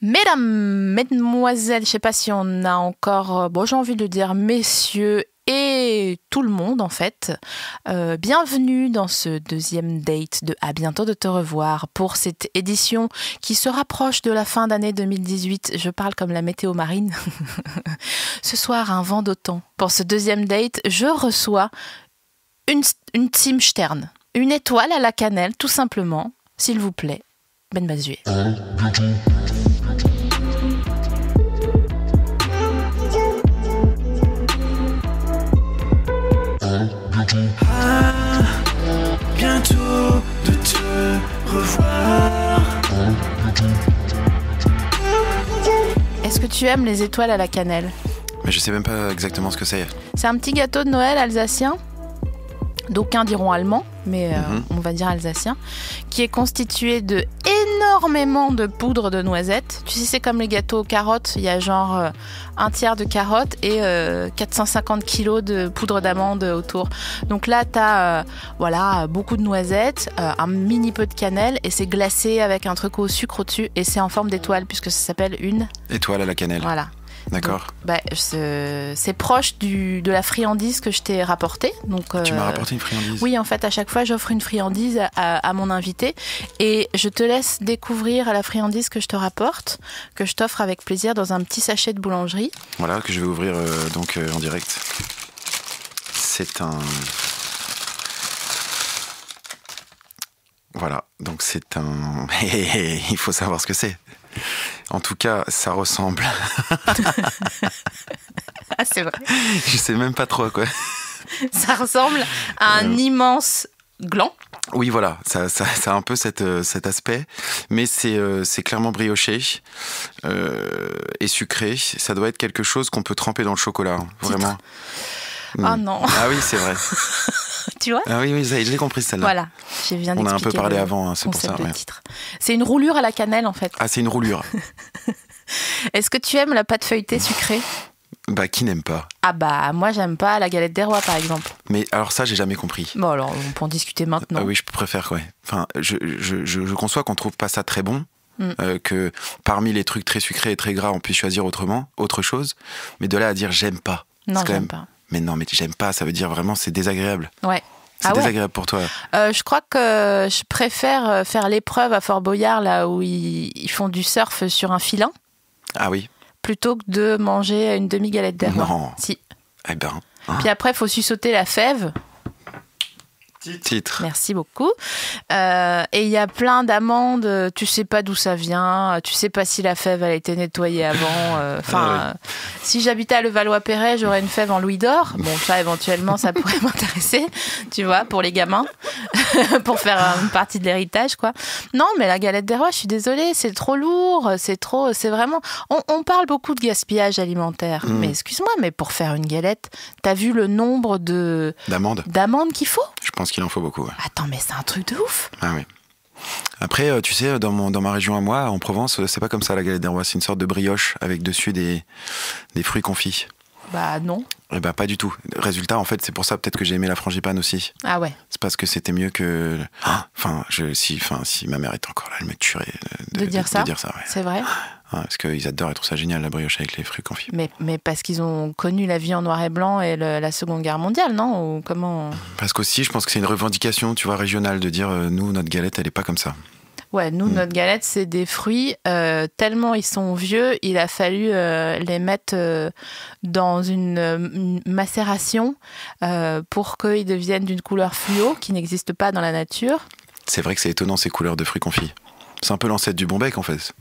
Mesdames, mesdemoiselles, je ne sais pas si on a encore, j'ai envie de dire messieurs et tout le monde en fait. Bienvenue dans ce deuxième date de À bientôt de te revoir pour cette édition qui se rapproche de la fin d'année 2018. Je parle comme la météo marine. Ce soir, un vent d'automne. Pour ce deuxième date, je reçoie une Team Stern, une étoile à la cannelle, tout simplement, s'il vous plaît, Ben Mazué. Bientôt de te revoir. Est-ce que tu aimes les étoiles à la cannelle ? Mais je sais même pas exactement ce que c'est. C'est un petit gâteau de Noël alsacien, d'aucuns diront allemand, mais on va dire alsacien, qui est constitué de énormément de poudre de noisettes. Tu sais, c'est comme les gâteaux aux carottes, il y a genre un tiers de carottes et 450 kilos de poudre d'amande autour. Donc là, tu as beaucoup de noisettes, un mini peu de cannelle et c'est glacé avec un truc au sucre au-dessus et c'est en forme d'étoile puisque ça s'appelle une étoile à la cannelle. Voilà. D'accord. Donc, c'est proche de la friandise que je t'ai rapportée. Donc, tu m'as rapporté une friandise ? Oui, en fait, à chaque fois, j'offre une friandise à mon invité et je te laisse découvrir la friandise que je te rapporte, que je t'offre avec plaisir dans un petit sachet de boulangerie. Voilà, que je vais ouvrir en direct. C'est un... Voilà, donc c'est un... Il faut savoir ce que c'est. En tout cas, ça ressemble... Ah, c'est vrai. Je sais même pas trop à quoi. Ça ressemble à un immense gland. Oui, voilà, ça a un peu cet aspect, mais c'est clairement brioché et sucré. Ça doit être quelque chose qu'on peut tremper dans le chocolat, vraiment. Oh non. Ah oui, c'est vrai. Tu vois ? Ah oui, je l'ai compris celle-là. Voilà, j'ai bien On a un expliqué peu parlé avant, c'est pour ça. Ouais. Titre. C'est une roulure à la cannelle en fait. Ah, c'est une roulure. Est-ce que tu aimes la pâte feuilletée sucrée ? Bah, qui n'aime pas ? Ah bah, moi j'aime pas la galette des rois par exemple. Mais alors ça, j'ai jamais compris. Bon alors, on peut en discuter maintenant. Ah oui, je préfère, ouais. Enfin, je conçois qu'on trouve pas ça très bon, que parmi les trucs très sucrés et très gras, on puisse choisir autre chose. Mais de là à dire j'aime pas. Non, j'aime pas. Mais non, mais j'aime pas, ça veut dire vraiment c'est désagréable. Ouais. C'est désagréable pour toi. Je crois que je préfère faire l'épreuve à Fort Boyard, là où ils font du surf sur un filin. Ah oui. Plutôt que de manger une demi-galette d'herbe. Non. Si. Eh ben. Puis après, il faut sussauter la fève. Titre. Merci beaucoup. Et il y a plein d'amandes, tu sais pas d'où ça vient, tu sais pas si la fève a été nettoyée avant. Si j'habitais à Levallois-Perret, j'aurais une fève en louis d'or. Bon, ça éventuellement, ça pourrait m'intéresser, tu vois, pour les gamins, pour faire une partie de l'héritage, quoi. Non, mais la galette des rois, je suis désolée, c'est trop lourd, c'est vraiment... On parle beaucoup de gaspillage alimentaire, mais excuse-moi, mais pour faire une galette, t'as vu le nombre d'amandes qu'il faut ? Je pense qu'il en faut beaucoup. Ouais. Attends, mais c'est un truc de ouf. Ah oui. Après, tu sais, dans ma région à moi, en Provence, c'est pas comme ça la galette des rois. C'est une sorte de brioche avec dessus des fruits confits. Bah non. Eh ben pas du tout. Résultat, en fait, c'est pour ça peut-être que j'ai aimé la frangipane aussi. Ah ouais. C'est parce que c'était mieux que... si ma mère était encore là, elle me tuerait de dire ça. Ouais. C'est vrai. Parce qu'ils adorent, ils trouvent ça génial, la brioche avec les fruits confits. Mais parce qu'ils ont connu la vie en noir et blanc et la Seconde Guerre mondiale, non ? Ou comment ? Parce qu'aussi, je pense que c'est une revendication, tu vois, régionale, de dire, nous, notre galette, elle est pas comme ça. Ouais, nous, notre galette, c'est des fruits. Tellement ils sont vieux, il a fallu les mettre dans une macération pour qu'ils deviennent d'une couleur fluo, qui n'existe pas dans la nature. C'est vrai que c'est étonnant, ces couleurs de fruits confits. C'est un peu l'ancêtre du Bonbec, en fait.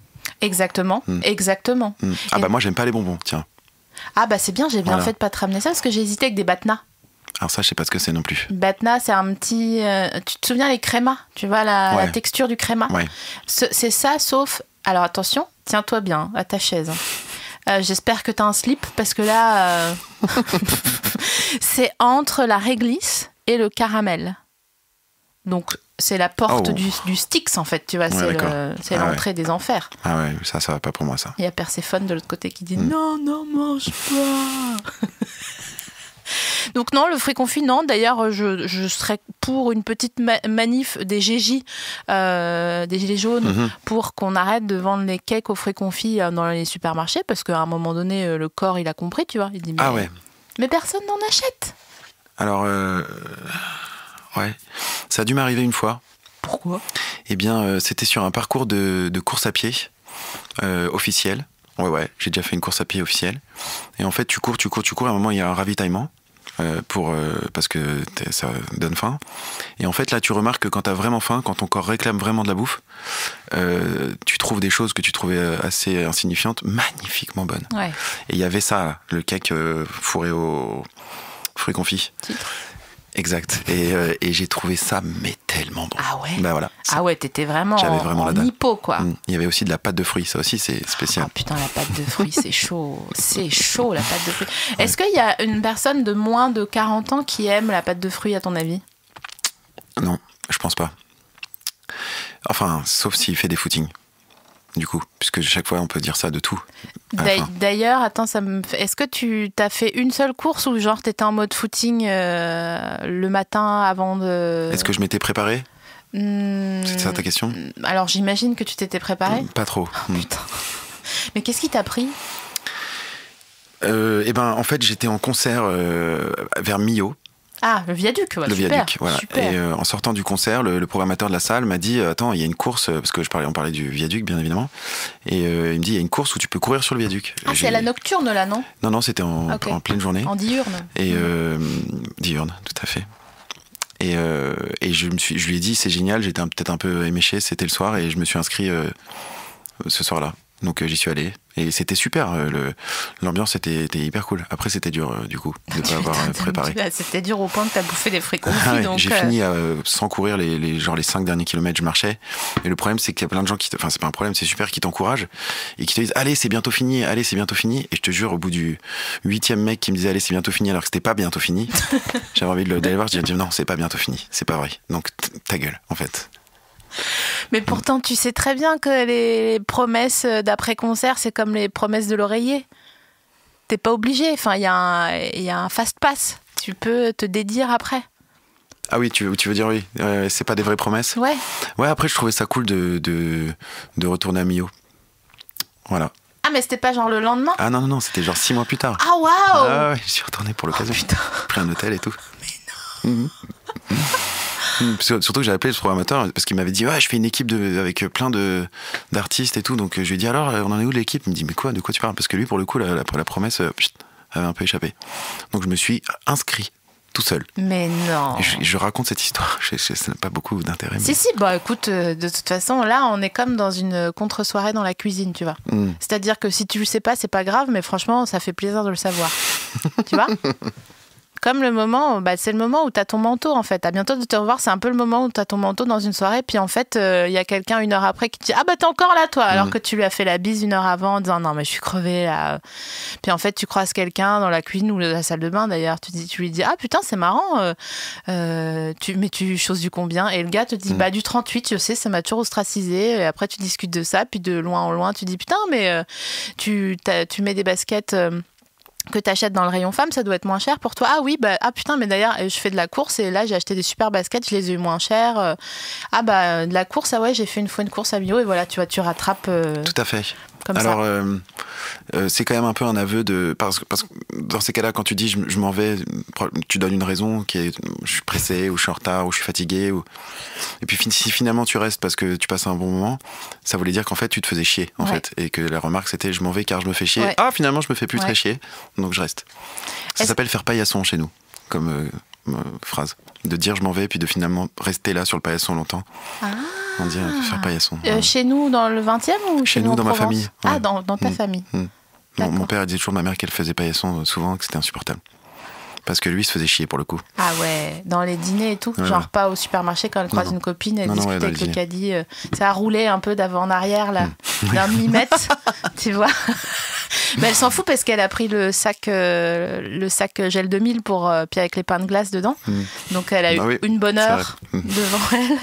Exactement, exactement. Ah bah moi, j'aime pas les bonbons, tiens. Ah bah c'est bien, j'ai bien fait de pas te ramener ça, parce que j'ai hésité avec des batnas. Alors ça, je sais pas ce que c'est non plus. Batna, c'est un petit... tu te souviens les crémas ? Tu vois la texture du créma ? Ouais. C'est ça, sauf... Alors attention, tiens-toi bien à ta chaise. J'espère que t'as un slip, parce que là... c'est entre la réglisse et le caramel. Donc, c'est la porte du Styx, en fait, tu vois. C'est l'entrée des enfers. Ah ouais, ça va pas pour moi, ça. Il y a Perséphone de l'autre côté qui dit « Non, mange pas !» Donc non, le fruit confit, non. D'ailleurs, je serais pour une petite manif des GJ, des gilets jaunes, pour qu'on arrête de vendre les cakes aux fruits confits dans les supermarchés, parce qu'à un moment donné, le corps, il a compris, tu vois. Il dit, mais personne n'en achète. Alors, ouais, ça a dû m'arriver une fois. Pourquoi ? Eh bien, c'était sur un parcours de course à pied officiel. Ouais, j'ai déjà fait une course à pied officielle. Et en fait, tu cours. À un moment, il y a un ravitaillement parce que ça donne faim. Et en fait, là, tu remarques que quand tu as vraiment faim, quand ton corps réclame vraiment de la bouffe, tu trouves des choses que tu trouvais assez insignifiantes, magnifiquement bonnes. Ouais. Et il y avait ça, là, le cake fourré aux fruits confits. Exact. Et j'ai trouvé ça mais tellement bon. Ah ouais. Bah voilà. Ah ouais, t'étais vraiment en hypo, quoi. Il y avait aussi de la pâte de fruits, ça aussi c'est spécial. Oh putain, la pâte de fruits, c'est chaud. C'est chaud, la pâte de fruits. Ouais. Est-ce qu'il y a une personne de moins de 40 ans qui aime la pâte de fruits, à ton avis ? Non, je pense pas. Enfin, sauf s'il fait des footings. Du coup, puisque chaque fois on peut dire ça de tout. D'ailleurs, attends, est-ce que tu t'as fait une seule course ou genre t'étais en mode footing le matin avant de... Est-ce que je m'étais préparé ? C'est ça ta question ? Alors j'imagine que tu t'étais préparé ? Pas trop. Oh, putain. Mais qu'est-ce qui t'a pris ? Eh ben, en fait, j'étais en concert vers Millau. Ah, le Viaduc, ouais, le super, Viaduc, voilà. Super. Et en sortant du concert, le programmateur de la salle m'a dit attends, il y a une course, parce que on parlait du Viaduc, bien évidemment. Et il me dit il y a une course où tu peux courir sur le Viaduc. Ah, c'est à la nocturne, là, non ? Non, c'était en pleine journée. En diurne. Et diurne, tout à fait. Et je lui ai dit c'est génial, j'étais peut-être un peu éméché, c'était le soir, et je me suis inscrit ce soir-là. Donc j'y suis allé et c'était super, l'ambiance était hyper cool. Après c'était dur du coup de ne pas avoir préparé. C'était dur au point que tu as bouffé des fruits confits. Ah ouais, donc j'ai fini sans courir les 5 derniers kilomètres, je marchais. Et le problème c'est qu'il y a plein de gens enfin c'est pas un problème, c'est super, qui t'encouragent et qui te disent allez c'est bientôt fini. Et je te jure, au bout du 8e mec qui me disait allez c'est bientôt fini alors que c'était pas bientôt fini, j'avais envie d'aller voir, je dis non c'est pas bientôt fini, c'est pas vrai. Donc ta gueule en fait. Mais pourtant, tu sais très bien que les promesses d'après-concert, c'est comme les promesses de l'oreiller. T'es pas obligé. Enfin, il y a un fast-pass. Tu peux te dédire après. Ah oui, tu veux dire oui. C'est pas des vraies promesses ? Ouais. Ouais, après, je trouvais ça cool de retourner à Millau. Voilà. Ah, mais c'était pas genre le lendemain ? Ah non, c'était genre 6 mois plus tard. Ah, waouh ! Ah ouais, je suis retourné pour l'occasion. Putain. Pris un hôtel et tout. Mais non. Surtout que j'ai appelé ce programmateur parce qu'il m'avait dit ouais je fais une équipe avec plein d'artistes et tout, donc je lui ai dit alors on en est où de l'équipe ? Il me dit mais quoi, de quoi tu parles ? Parce que lui pour le coup la promesse avait un peu échappé, donc je me suis inscrit tout seul. Mais non. Et je raconte cette histoire, ça n'a pas beaucoup d'intérêt. Mais... Si, bah écoute, de toute façon là on est comme dans une contre-soirée dans la cuisine, tu vois. C'est-à-dire que si tu le sais pas c'est pas grave, mais franchement ça fait plaisir de le savoir. Tu vois ? Comme le moment, c'est le moment où t'as ton manteau en fait. À bientôt de te revoir, c'est un peu le moment où t'as ton manteau dans une soirée. Puis en fait, il y a quelqu'un 1 heure après qui te dit ah bah t'es encore là toi, alors que tu lui as fait la bise 1 heure avant en disant non mais je suis crevée là. Puis en fait tu croises quelqu'un dans la cuisine ou la salle de bain d'ailleurs. Tu lui dis ah putain c'est marrant. Mais tu choses du combien ? Et le gars te dit bah du 38, je sais, ça m'a toujours ostracisé. Et après tu discutes de ça, puis de loin en loin tu dis putain mais tu mets des baskets. Que t'achètes dans le rayon femme, ça doit être moins cher pour toi. Ah oui, putain, mais d'ailleurs, je fais de la course et là, j'ai acheté des super baskets, je les ai eu moins chères. De la course, ah ouais, j'ai fait une fois une course à Millau et voilà, tu vois, tu rattrapes. Tout à fait. Comme alors, c'est quand même un peu un aveu de... Parce que dans ces cas-là, quand tu dis je m'en vais, tu donnes une raison qui est je suis pressé, ou je suis en retard, ou je suis fatigué. Et puis si finalement tu restes parce que tu passes un bon moment, ça voulait dire qu'en fait tu te faisais chier, en fait. Et que la remarque c'était je m'en vais car je me fais chier. Ouais. Ah, finalement je me fais plus très chier, donc je reste. Ça s'appelle faire paillasson chez nous, comme phrase. De dire je m'en vais, puis de finalement rester là sur le paillasson longtemps. Ah. On dit faire paillasson. Chez nous, dans le 20e ou chez nous dans ma famille. Ouais. Ah, dans ta famille. Mon père disait toujours à ma mère qu'elle faisait paillasson souvent, que c'était insupportable. Parce que lui, il se faisait chier pour le coup. Ah ouais, dans les dîners et tout. Ouais, genre pas au supermarché quand elle croise une copine, elle discute avec le caddie. Ça a roulé un peu d'avant en arrière, là, d'un millimètre, tu vois. Mais elle s'en fout parce qu'elle a pris le sac gel 2000 puis avec les pains de glace dedans. Donc elle a eu une bonne heure devant elle.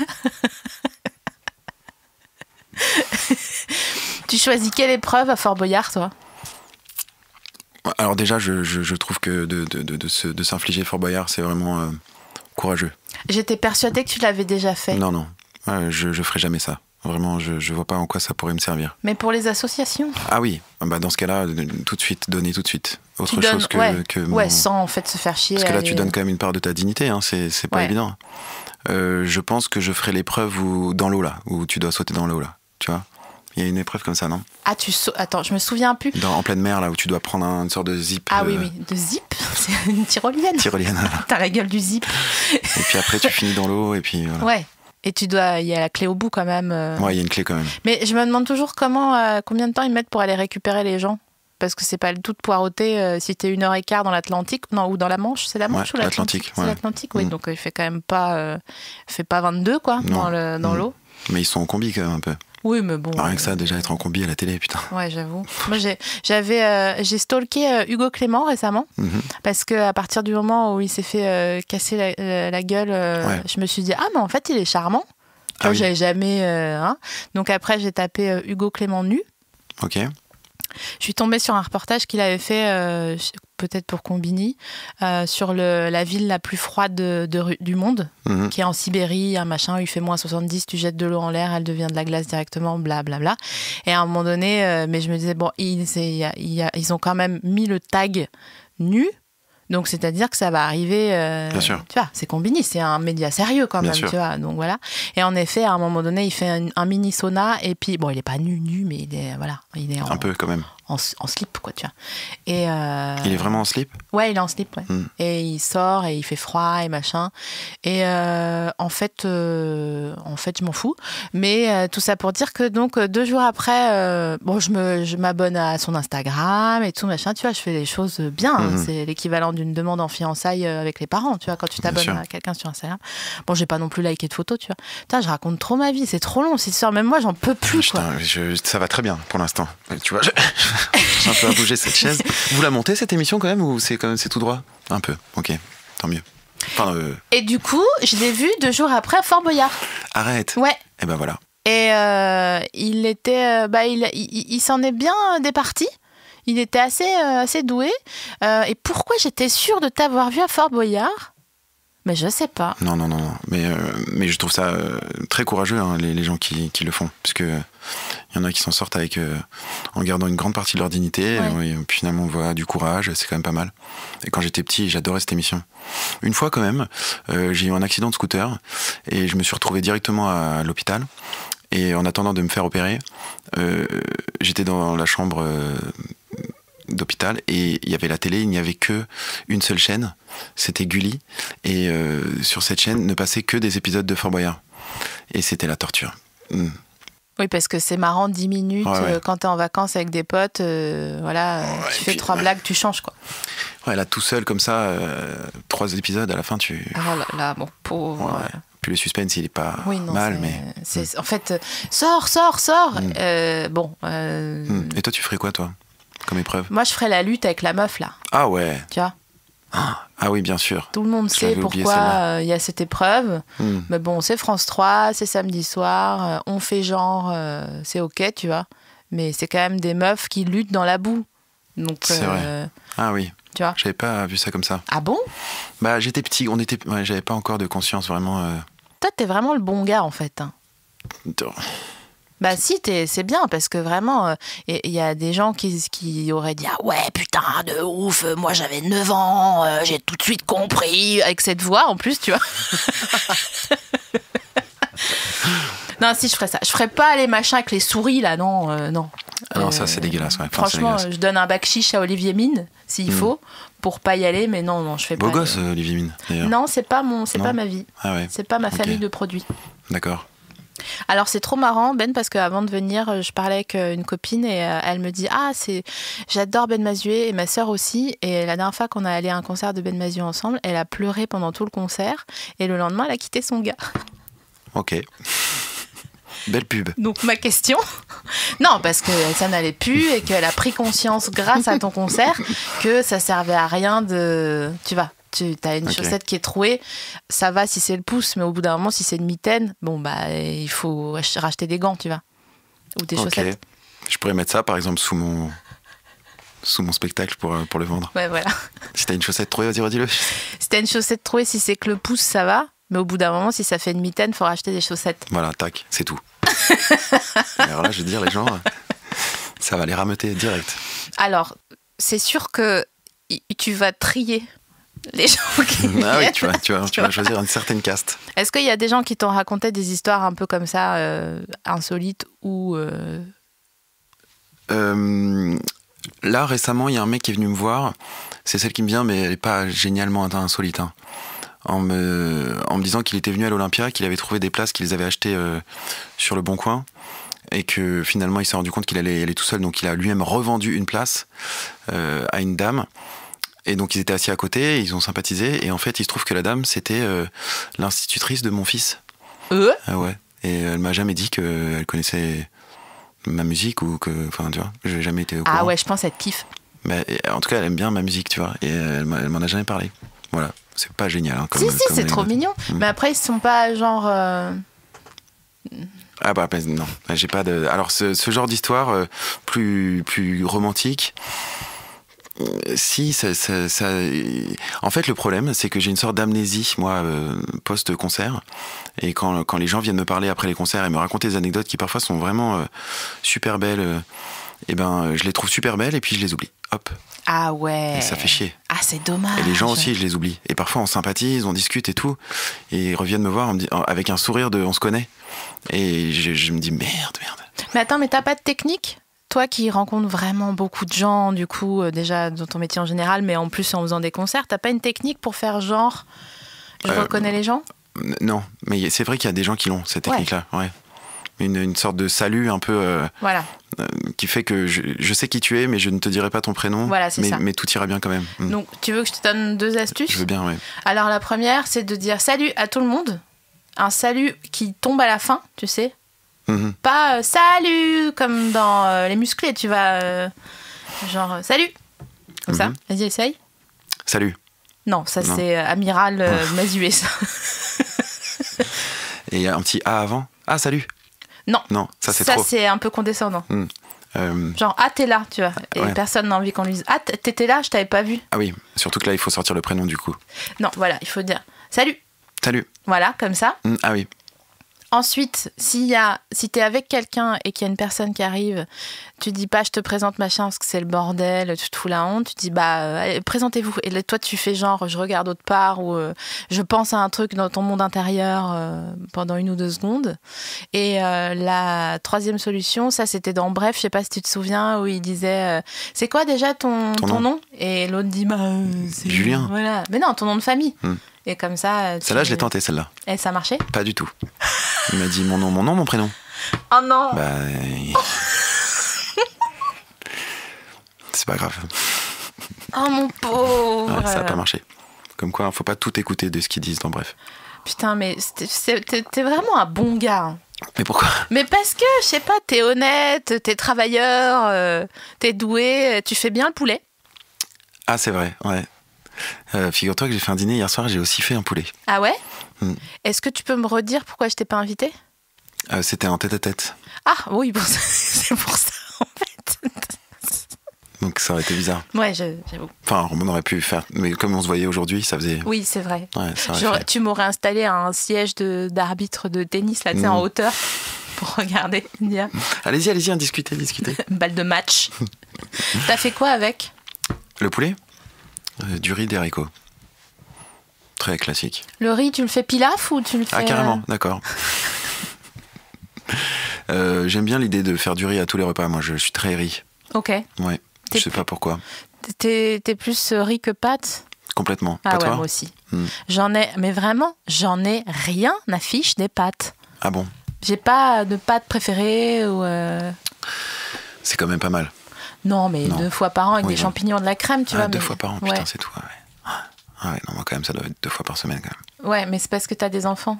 Tu choisis quelle épreuve à Fort Boyard, toi ? Alors déjà, je trouve que de s'infliger Fort Boyard, c'est vraiment courageux. J'étais persuadée que tu l'avais déjà fait. Non. Je ferai jamais ça. Vraiment, je vois pas en quoi ça pourrait me servir. Mais pour les associations? Ah oui, bah dans ce cas-là, tout de suite, donner tout de suite. Autre donnes, chose que sans en fait se faire chier. Parce que là, tu donnes quand même une part de ta dignité, hein, c'est pas évident. Je pense que je ferai l'épreuve dans l'eau, là, où tu dois sauter dans l'eau, là. Tu vois? Il y a une épreuve comme ça, non? Ah, attends, je me souviens plus. En pleine mer, là, où tu dois prendre une sorte de zip. Ah oui, de zip? C'est une tyrolienne. T'as la gueule du zip. Et puis après, tu finis dans l'eau, et puis voilà. Ouais. Et il y a la clé au bout quand même. Ouais, il y a une clé quand même. Mais je me demande toujours combien de temps ils mettent pour aller récupérer les gens. Parce que c'est pas le tout de poireauter si t'es 1h15 dans l'Atlantique, non, ou dans la Manche, c'est la Manche ou l'Atlantique? C'est l'Atlantique, oui. Donc il fait quand même pas 22 quoi dans l'eau. Mais ils sont en combi quand même un peu. Oui, mais bon. Rien que ça, déjà être en combi à la télé, putain. Ouais, j'avoue. Moi, j'ai stalké Hugo Clément récemment, parce qu'à partir du moment où il s'est fait casser la gueule, je me suis dit, ah, mais en fait, il est charmant. Tu vois, j'avais jamais. Donc après, j'ai tapé Hugo Clément nu. Ok. Je suis tombée sur un reportage qu'il avait fait, peut-être pour Combini, sur la ville la plus froide du monde, qui est en Sibérie, un machin où il fait moins 70, tu jettes de l'eau en l'air, elle devient de la glace directement, blablabla. Et à un moment donné, mais je me disais, bon, ils ont quand même mis le tag nu. Donc, c'est-à-dire que ça va arriver... Bien sûr. Tu vois, c'est Combini, c'est un média sérieux quand même, tu vois. Donc, voilà. Et en effet, à un moment donné, il fait un mini sauna. Et puis, bon, il n'est pas nu, mais il est un peu, quand même. En slip, quoi, tu vois. Et il est vraiment en slip? Ouais, il est en slip, ouais. Et il sort et il fait froid et machin. Et en fait, je m'en fous. Mais tout ça pour dire que donc 2 jours après, je m'abonne à son Instagram et tout machin. Tu vois, je fais les choses bien. C'est l'équivalent d'une demande en fiançailles avec les parents. Tu vois, quand tu t'abonnes à quelqu'un sur Instagram. Bon, j'ai pas non plus liké de photos, tu vois. Putain, je raconte trop ma vie. C'est trop long, cette histoire. Même moi, j'en peux plus. Quoi. Ça va très bien pour l'instant. Tu vois. J'ai un peu à bouger cette chaise. Vous la montez cette émission quand même ou c'est tout droit? Un peu, ok, tant mieux. Enfin, Et du coup, je l'ai vu 2 jours après à Fort Boyard. Arrête. Ouais. Et ben voilà. Et il était, il s'en est bien départi. Il était assez doué. Et pourquoi j'étais sûre de t'avoir vu à Fort Boyard? Mais je sais pas. Non. Mais je trouve ça très courageux, hein, les gens qui le font. Parce que il y en a qui s'en sortent en gardant une grande partie de leur dignité. Et puis finalement, on voit du courage, c'est quand même pas mal. Et quand j'étais petit, j'adorais cette émission. Une fois quand même, j'ai eu un accident de scooter et je me suis retrouvé directement à l'hôpital. Et en attendant de me faire opérer, j'étais dans la chambre d'hôpital et il y avait la télé, il n'y avait que une seule chaîne, c'était Gulli, et sur cette chaîne ne passaient que des épisodes de Fort Boyard et c'était la torture. Oui, parce que c'est marrant 10 minutes quand t'es en vacances avec des potes, tu fais 3 blagues, tu changes quoi. Ouais, là tout seul comme ça, 3 épisodes à la fin tu... Oh là, bon, pauvre... Puis le suspense il est pas mal, mais... En fait, sors bon... Et toi tu ferais quoi toi comme épreuve? Moi je ferais la lutte avec la meuf là. Ah ouais. Tu vois? Ah oui, bien sûr. Tout le monde sait pourquoi il y a cette épreuve. Mais bon, c'est France 3, c'est samedi soir, on fait genre, c'est ok, tu vois. Mais c'est quand même des meufs qui luttent dans la boue. Donc, c'est vrai. Ah oui. Tu vois? J'avais pas vu ça comme ça. Ah bon? Bah j'étais petit, j'avais pas encore de conscience vraiment. Toi, t'es vraiment le bon gars en fait. Hein. Bah si, c'est bien, parce que vraiment, il y a des gens qui auraient dit « Ah ouais, putain, de ouf, moi j'avais 9 ans, j'ai tout de suite compris », avec cette voix en plus, tu vois. Non, si, je ferais ça. Je ferais pas les machins avec les souris, là, non. Ah non, ça c'est dégueulasse. Ouais. Franchement, dégueulasse. Je donne un bac chiche à Olivier Mine, s'il faut, pour pas y aller, mais non, je fais pas. Beau gosse, Olivier Mine, d'ailleurs. Non, c'est pas ma vie. Ah ouais. C'est pas ma famille de produits. D'accord. Alors c'est trop marrant Ben, parce qu'avant de venir je parlais avec une copine et elle me dit j'adore Ben Mazué et ma sœur aussi, et la dernière fois qu'on a allé à un concert de Ben Mazué ensemble, elle a pleuré pendant tout le concert et le lendemain elle a quitté son gars. Ok. Belle pub. Donc ma question, non, parce que ça n'allait plus et qu'elle a pris conscience grâce à ton concert que ça servait à rien de, tu vois. Tu as une chaussette qui est trouée, ça va si c'est le pouce, mais au bout d'un moment, si c'est une mitaine, bon, bah, il faut racheter des gants, tu vois. Ou des chaussettes. Je pourrais mettre ça, par exemple, sous sous mon spectacle pour le vendre. Ouais, voilà. Si t'as une chaussette trouée, vas-y, redis-le. Si t'as une chaussette trouée, si c'est que le pouce, ça va. Mais au bout d'un moment, si ça fait une mitaine, faut racheter des chaussettes. Voilà, tac, c'est tout. Et alors là, je veux dire, les gens, ça va les rameuter direct. Alors, c'est sûr que tu vas trier les gens qui viennent. Ah oui, tu vas choisir une certaine caste. Est-ce qu'il y a des gens qui t'ont raconté des histoires un peu comme ça, insolites ou... Là, récemment, il y a un mec qui est venu me voir. C'est celle qui me vient, mais elle n'est pas génialement insolite. Hein. En me disant qu'il était venu à l'Olympia, qu'il avait trouvé des places qu'ils avaient achetées sur le Bon Coin, et que finalement il s'est rendu compte qu'il allait y aller tout seul, donc il a lui-même revendu une place à une dame, et donc ils étaient assis à côté, ils ont sympathisé, et en fait il se trouve que la dame c'était l'institutrice de mon fils. Ah ouais. Et elle m'a jamais dit qu'elle connaissait ma musique, ou que, enfin tu vois, j'ai jamais été au courant. Ah ouais, je pense qu'elle te kiffe. Mais en tout cas elle aime bien ma musique, tu vois, et elle m'en a jamais parlé. Voilà. C'est pas génial. Hein, comme c'est trop mignon. Mais après, ils sont pas genre. Ah bah non, j'ai pas de. Alors ce genre d'histoire plus romantique. Si, ça. En fait, le problème, c'est que j'ai une sorte d'amnésie, moi, post-concert. Et quand les gens viennent me parler après les concerts et me raconter des anecdotes qui parfois sont vraiment super belles, et ben, je les trouve super belles et puis je les oublie. Hop. Ah ouais. Et ça fait chier. Ah, c'est dommage. Et les gens aussi, je les oublie. Et parfois, on sympathise, on discute et tout. Et ils reviennent me voir avec un sourire de on se connaît. Et je me dis merde. Mais attends, mais t'as pas de technique ? Toi qui rencontres vraiment beaucoup de gens, du coup, déjà dans ton métier en général, mais en plus en faisant des concerts, t'as pas une technique pour faire genre je reconnais les gens ? Non, mais c'est vrai qu'il y a des gens qui l'ont, cette technique-là. Ouais. Une sorte de salut un peu voilà. Qui fait que je sais qui tu es, mais je ne te dirai pas ton prénom. Voilà, c'est ça. Mais tout ira bien quand même. Donc, tu veux que je te donne 2 astuces ? Je veux bien, oui. Alors, la première, c'est de dire salut à tout le monde. Un salut qui tombe à la fin, tu sais. Mm-hmm. Pas salut, comme dans Les Musclés, tu vas genre salut. Comme ça. Vas-y, essaye. Salut. Non, ça c'est Amiral Mazué, ça. Et il y a un petit A avant. Ah, salut. Non, ça c'est trop. Ça c'est un peu condescendant. Genre, ah, t'es là, tu vois. Et personne n'a envie qu'on lui dise, ah, t'étais là, je t'avais pas vu. Ah oui, surtout que là, il faut sortir le prénom du coup. Non, voilà, il faut dire salut. Salut. Voilà, comme ça. Ah oui. Ensuite, si t'es avec quelqu'un et qu'il y a une personne qui arrive, tu dis pas je te présente machin parce que c'est le bordel, tu te fous la honte, tu dis allez, présentez-vous. Et là, toi tu fais genre je regarde autre part ou je pense à un truc dans ton monde intérieur pendant 1 ou 2 secondes. Et la 3e solution, ça c'était dans Bref, je sais pas si tu te souviens, où il disait c'est quoi déjà ton nom ? Et l'autre dit c'est Julien. Voilà. Mais non, ton nom de famille. Et comme ça. Celle-là, je l'ai tentée, celle-là. Et ça marchait ? Pas du tout. Il m'a dit mon nom, mon prénom. Oh non. C'est pas grave. Oh mon pauvre. Ça n'a pas marché. Comme quoi, faut pas tout écouter de ce qu'ils disent dans Bref. Putain, mais t'es vraiment un bon gars. Mais pourquoi ? Mais parce que, je sais pas, t'es honnête, t'es travailleur, t'es doué, tu fais bien le poulet. Ah, c'est vrai, ouais. Figure-toi que j'ai fait un dîner hier soir, j'ai aussi fait un poulet. Ah ouais ? Est-ce que tu peux me redire pourquoi je t'ai pas invité ? C'était en tête-à-tête. Ah oui, bon, c'est pour ça en fait. Donc ça aurait été bizarre. Ouais, j'avoue. Enfin, on aurait pu faire, mais comme on se voyait aujourd'hui, ça faisait... Oui, c'est vrai. Ouais, tu m'aurais installé un siège d'arbitre de tennis, là, tu sais, en hauteur, pour regarder. Allez-y, discutez. Balle de match. T'as fait quoi avec ? Le poulet ? Du riz, des haricots. Très classique. Le riz, tu le fais pilaf ou tu le fais... Ah, carrément, d'accord. J'aime bien l'idée de faire du riz à tous les repas. Moi, je suis très riz. Ok. Ouais, je sais pas pourquoi. T'es plus riz que pâte ? Complètement. Ah pas ouais, toi ? moi aussi. J'en ai rien à fiche des pâtes. Ah bon ? J'ai pas de pâtes préférées ou... C'est quand même pas mal. Non, mais 2 fois par an avec des champignons, de la crème, tu vois. 2 fois par an, putain, c'est tout. Ouais. Ah ouais, non, moi quand même, ça doit être 2 fois par semaine quand même. Ouais, mais c'est parce que t'as des enfants.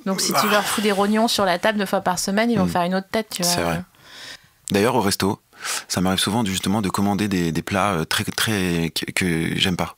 Donc si tu leur fous des rognons sur la table 2 fois par semaine, ils vont faire une autre tête, tu vois. C'est vrai. D'ailleurs, au resto, ça m'arrive souvent justement de commander des plats très, très que j'aime pas.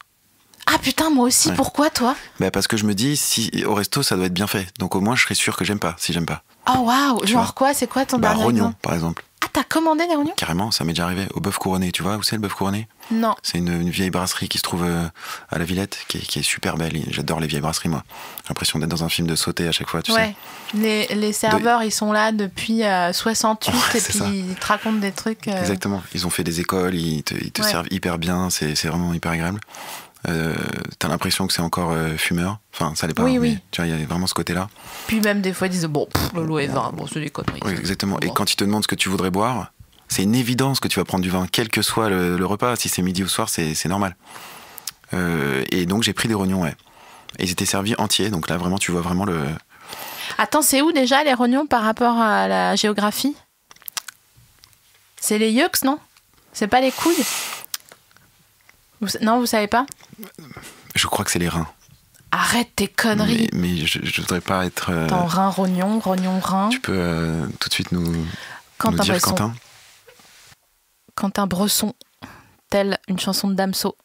Ah putain, moi aussi, pourquoi toi ? Parce que je me dis, si au resto, ça doit être bien fait. Donc au moins, je serais sûr que j'aime pas, si j'aime pas. Oh waouh, genre quoi ? C'est quoi ton dernier rognon, exemple ? par exemple. Ah, t'as commandé des rognons ? Carrément, ça m'est déjà arrivé. Au Bœuf Couronné, tu vois où c'est le Bœuf Couronné ? Non. C'est une vieille brasserie qui se trouve à la Villette, qui est super belle. J'adore les vieilles brasseries, moi. J'ai l'impression d'être dans un film de sauter à chaque fois, tu sais. Les serveurs, ils sont là depuis 68 et puis ils te racontent des trucs. Exactement. Ils ont fait des écoles, ils te servent hyper bien, c'est vraiment hyper agréable. T'as l'impression que c'est encore fumeur. Enfin, ça l'est pas. Oui. Tu vois, il y a vraiment ce côté-là. Puis même des fois, ils disent bon, le lot est 20, bon, c'est des conneries. Oui, exactement. Bon. Et quand ils te demandent ce que tu voudrais boire, c'est une évidence que tu vas prendre du vin, quel que soit le repas. Si c'est midi ou soir, c'est normal. Et donc, j'ai pris des rognons, ouais. Et ils étaient servis entiers. Donc là, vraiment, tu vois vraiment le... Attends, c'est où déjà les rognons par rapport à la géographie ? C'est les yeux, non ? C'est pas les couilles ? Non, vous savez pas ? Je crois que c'est les reins. Arrête tes conneries. Mais je voudrais pas être... Attends, rein, rognon, rein. Tu peux tout de suite nous dire, Bresson. Quentin ? Quentin Bresson, telle une chanson de Damso.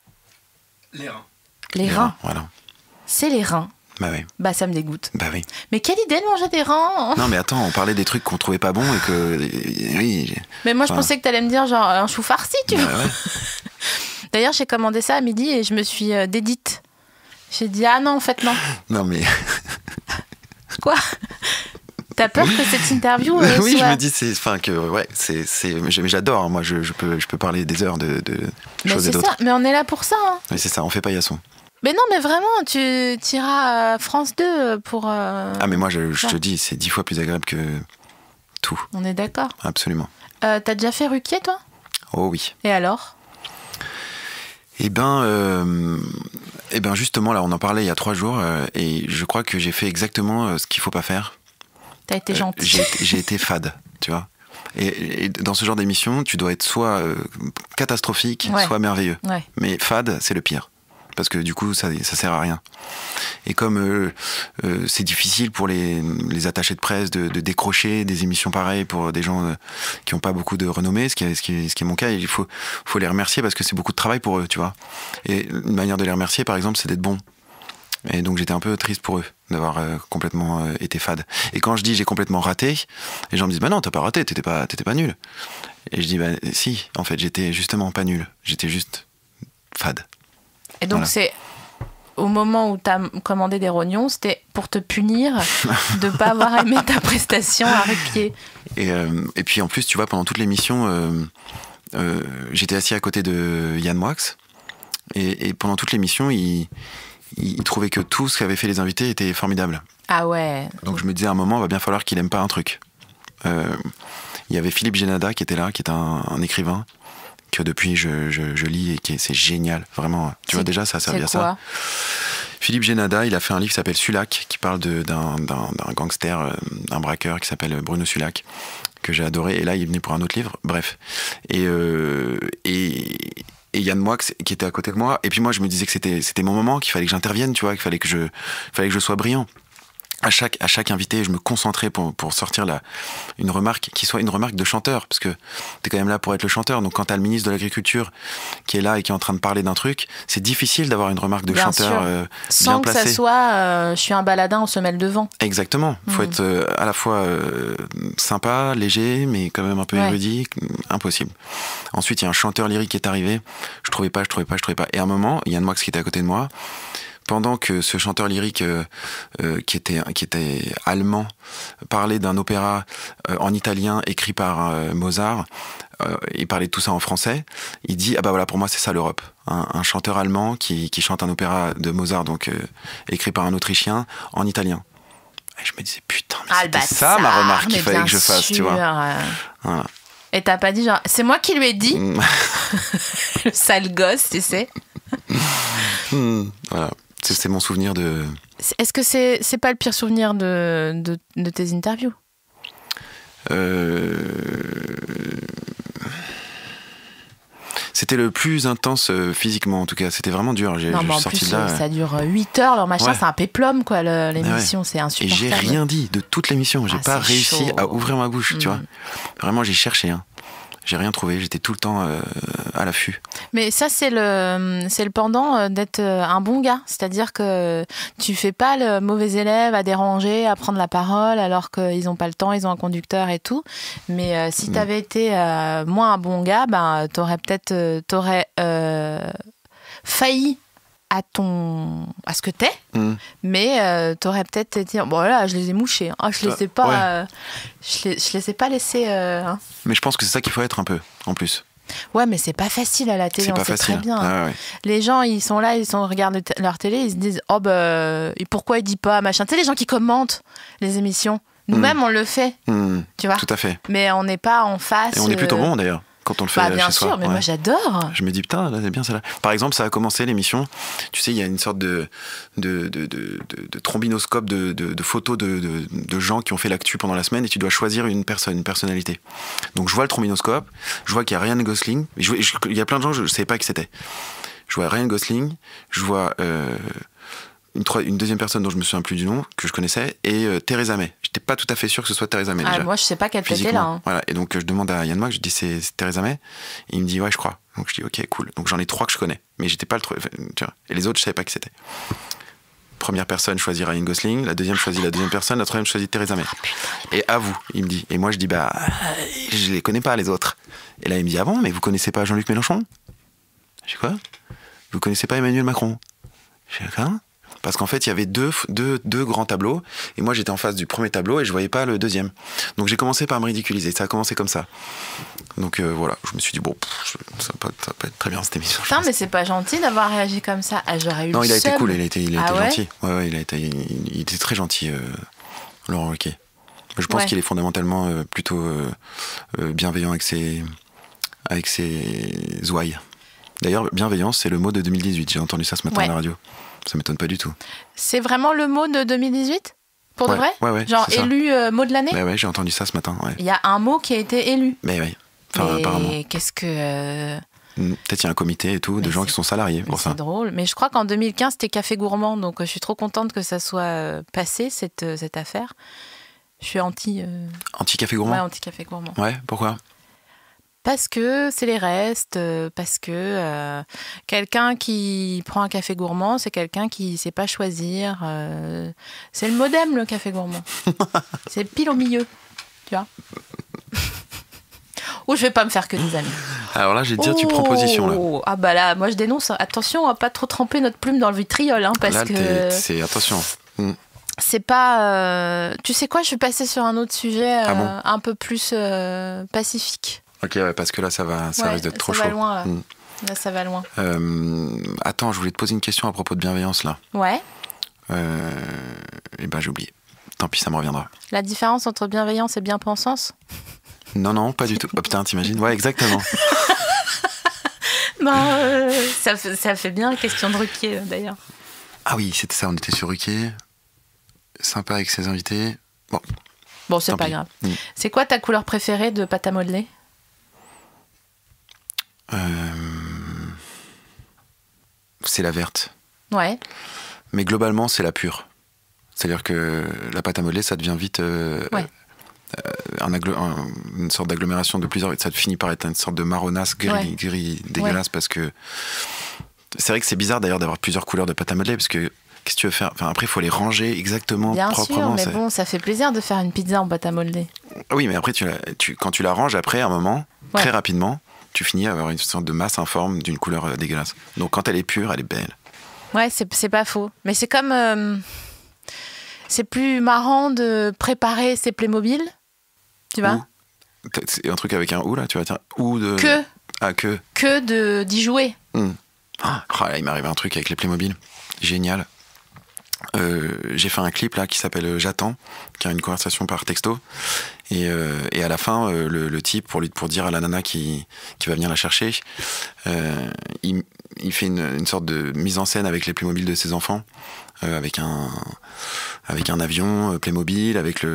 Les reins. Les reins. Voilà. C'est les reins. Bah oui. Bah ça me dégoûte. Bah oui. Mais quelle idée de manger des reins. Non mais attends, on parlait des trucs qu'on trouvait pas bons et que... Oui. Mais moi je pensais que t'allais me dire genre un chou farci, tu vois. Ouais. D'ailleurs j'ai commandé ça à midi et je me suis dédite. J'ai dit ah non en fait non. Non mais... Quoi ? T'as peur que cette interview oui, soit... je me dis, mais j'adore, hein. Moi je peux parler des heures de mais choses et c'est d'autres. ça, mais on est là pour ça. Hein. Oui, c'est ça, on fait paillasson. Mais non, mais vraiment, tu iras à France 2 pour... Ah mais moi je te dis, c'est 10 fois plus agréable que tout. On est d'accord. Absolument. T'as déjà fait Ruquier, toi ? Oh oui. Et alors ? Eh ben justement, là on en parlait il y a 3 jours et je crois que j'ai fait exactement ce qu'il faut pas faire. T'as été gentil. J'ai été fade, tu vois. Et dans ce genre d'émission, tu dois être soit catastrophique, soit merveilleux. Ouais. Mais fade, c'est le pire. Parce que du coup, ça sert à rien. Et comme c'est difficile pour les attachés de presse de décrocher des émissions pareilles pour des gens qui n'ont pas beaucoup de renommée, ce qui est mon cas, il faut les remercier parce que c'est beaucoup de travail pour eux, tu vois. Et une manière de les remercier, par exemple, c'est d'être bon. Et donc j'étais un peu triste pour eux d'avoir complètement été fade. Et quand je dis j'ai complètement raté, les gens me disent bah non, t'as pas raté, t'étais pas nul. Et je dis bah si, en fait j'étais justement pas nul, j'étais juste fade. Et donc voilà. C'est au moment où t'as commandé des rognons, c'était pour te punir de pas avoir aimé ta prestation à Ruquier. Et puis en plus tu vois pendant toute l'émission j'étais assis à côté de Yann Moix et pendant toute l'émission il trouvait que tout ce qu'avaient fait les invités était formidable. Ah ouais. Donc je me disais à un moment, il va bien falloir qu'il aime pas un truc. Il y avait Philippe Génada qui était là, qui est un écrivain que depuis je lis et c'est génial, vraiment. Tu vois déjà, ça a servi à ça. Philippe Génada, il a fait un livre qui s'appelle Sulac, qui parle d'un gangster, un braqueur qui s'appelle Bruno Sulac, que j'ai adoré. Et là, il est venu pour un autre livre. Bref. Et Yann Moix qui était à côté de moi, et puis moi je me disais que c'était mon moment, qu'il fallait que j'intervienne, tu vois, qu'il fallait que je sois brillant. À chaque invité, je me concentrais pour sortir une remarque qui soit une remarque de chanteur, parce que t'es quand même là pour être le chanteur. Donc quand t'as le ministre de l'Agriculture qui est là et qui est en train de parler d'un truc, c'est difficile d'avoir une remarque de bien chanteur sans bien que placée. Ça soit je suis un baladin, on se mêle devant. Exactement. Faut être à la fois sympa, léger, mais quand même un peu érudit. Impossible. Ensuite, il y a un chanteur lyrique qui est arrivé. Je trouvais pas. Et à un moment, Yann Moix qui était à côté de moi, pendant que ce chanteur lyrique qui était allemand parlait d'un opéra en italien écrit par Mozart, il parlait de tout ça en français, il dit ah bah voilà, pour moi c'est ça l'Europe, un chanteur allemand qui chante un opéra de Mozart, donc écrit par un Autrichien en italien. Et je me disais putain, mais c'était ça ma remarque qu'il fallait que je fasse, tu vois. Voilà. Et t'as pas dit genre c'est moi qui lui ai dit le sale gosse, tu sais. Voilà. C'est mon souvenir de... Est-ce que c'est pas le pire souvenir de tes interviews ? C'était le plus intense physiquement, en tout cas. C'était vraiment dur. Non, mais en plus, ça dure 8 heures, leur machin. Ouais. C'est un péplum, quoi, l'émission. Ouais. C'est insupportable. Et j'ai rien dit de toute l'émission. J'ai pas réussi à ouvrir ma bouche, tu vois. Vraiment, j'ai cherché. Hein. J'ai rien trouvé, j'étais tout le temps à l'affût. Mais ça, c'est le pendant d'être un bon gars. C'est-à-dire que tu fais pas le mauvais élève à déranger, à prendre la parole, alors qu'ils n'ont pas le temps, ils ont un conducteur et tout. Mais si tu avais été moins un bon gars, ben, t'aurais failli à ce que t'es, mais t'aurais peut-être été bon là je les ai mouchés, hein. Je les ai pas je les ai pas laissés hein. Mais je pense que c'est ça qu'il faut être un peu en plus. Ouais, mais c'est pas facile à la télé, c'est on pas sait facile. très bien. Ah, ouais. Les gens, ils sont là, regardent leur télé, ils se disent oh bah et pourquoi il dit pas machin. Tu sais, les gens qui commentent les émissions, nous-mêmes on le fait, tu vois. Tout à fait. Mais on n'est pas en face. Et on est plutôt bon d'ailleurs. Quand on le fait bien chez sûr, soi. mais moi j'adore. Je me dis putain, là c'est bien celle-là. Par exemple, ça a commencé l'émission. Tu sais, il y a une sorte de trombinoscope de photos de gens qui ont fait l'actu pendant la semaine et tu dois choisir une personnalité. Donc je vois le trombinoscope, je vois qu'il y a Ryan Gosling. Il y a plein de gens, je ne savais pas qui c'était. Je vois Ryan Gosling, je vois une deuxième personne dont je me souviens plus du nom, que je connaissais, et Theresa May. J'étais pas tout à fait sûr que ce soit Theresa May déjà. Moi je sais pas quelle tête est là. Hein. Voilà. Et donc je demande à Yann Moix, je dis c'est Theresa May, et il me dit ouais je crois. Donc je dis ok cool. Donc j'en ai 3 que je connais, mais j'étais pas le tu vois. Et les autres je savais pas qui c'était. Première personne choisit Ryan Gosling, la deuxième choisit la deuxième personne, la troisième choisit Theresa May. Et à vous, il me dit. Et moi je dis bah je les connais pas les autres. Et là il me dit ah bon mais vous connaissez pas Jean-Luc Mélenchon? Je dis quoi? Vous connaissez pas Emmanuel Macron? Je dis quoi? Parce qu'en fait, il y avait deux grands tableaux, et moi j'étais en face du premier tableau et je voyais pas le deuxième. Donc j'ai commencé par me ridiculiser, ça a commencé comme ça. Donc voilà, je me suis dit, bon, ça va pas être très bien cette émission. Putain, mais c'est pas gentil d'avoir réagi comme ça. Ah, j'aurais eu non, il a été seum. cool, il a été ouais gentil. Ouais, il était très gentil, Laurent Ruquier. Je pense qu'il est fondamentalement plutôt bienveillant avec ses ouailles. D'ailleurs, bienveillance, c'est le mot de 2018. J'ai entendu ça ce matin à la radio. Ça m'étonne pas du tout. C'est vraiment le mot de 2018 ? Pour de vrai ? Ouais, genre élu mot de l'année ? Ouais, j'ai entendu ça ce matin. Ouais. Il y a un mot qui a été élu. Mais oui, apparemment. Qu'est-ce que... Peut-être il y a un comité et tout, de gens qui sont salariés pour ça. C'est drôle. Mais je crois qu'en 2015, c'était Café Gourmand. Donc je suis trop contente que ça soit passé, cette affaire. Je suis anti... Anti-Café Gourmand ? Ouais, anti-Café Gourmand. Ouais, pourquoi ? Parce que c'est les restes, parce que quelqu'un qui prend un café gourmand, c'est quelqu'un qui ne sait pas choisir. C'est le modem, le café gourmand. C'est pile au milieu, tu vois. Ou je vais pas me faire que des amis. Alors là, je vais te dire, tu prends position là. Ah bah là, moi je dénonce. Attention, on va pas trop tremper notre plume dans le vitriol, hein, parce là, que... c'est attention. C'est pas... Tu sais quoi, je vais passer sur un autre sujet un peu plus pacifique. Ok, ouais, parce que là, ça risque d'être trop chaud. Ça va loin, là. Là, ça va loin. Attends, je voulais te poser une question à propos de bienveillance, là. Ouais. Eh ben, j'ai oublié. Tant pis, ça me reviendra. La différence entre bienveillance et bien-pensance ? Non, pas du tout. Oh putain, t'imagines ? Ouais, exactement. Non, ça fait bien question de Ruquier, d'ailleurs. Ah oui, c'était ça, on était sur Ruquier. Sympa avec ses invités. Bon, c'est pas grave. C'est quoi ta couleur préférée de pâte à modeler ? C'est la verte. Ouais. Mais globalement, c'est la pure. C'est-à-dire que la pâte à modeler, ça devient vite une sorte d'agglomération de plusieurs... Ça finit par être une sorte de marronasse gris dégueulasse parce que... C'est vrai que c'est bizarre d'ailleurs d'avoir plusieurs couleurs de pâte à modeler parce que qu'est-ce que tu veux faire ? Enfin, après, il faut les ranger exactement, proprement. Bien sûr, mais bon, ça fait plaisir de faire une pizza en pâte à modeler. Oui, mais après, quand tu la ranges, après, à un moment, très rapidement, tu finis à avoir une sorte de masse informe d'une couleur dégueulasse. Donc, quand elle est pure, elle est belle. Ouais, c'est pas faux. Mais c'est comme... c'est plus marrant de préparer ses Playmobil, tu vois ? C'est un truc avec un ou, là, tu vas dire. Ou de... Que. Ah, que. Que d'y jouer. Là, il m'est arrivé un truc avec les Playmobil. Génial. J'ai fait un clip là qui s'appelle J'attends, qui a une conversation par texto et à la fin le type pour dire à la nana qui va venir la chercher, il fait une sorte de mise en scène avec les Playmobil de ses enfants, avec un avion Playmobil, avec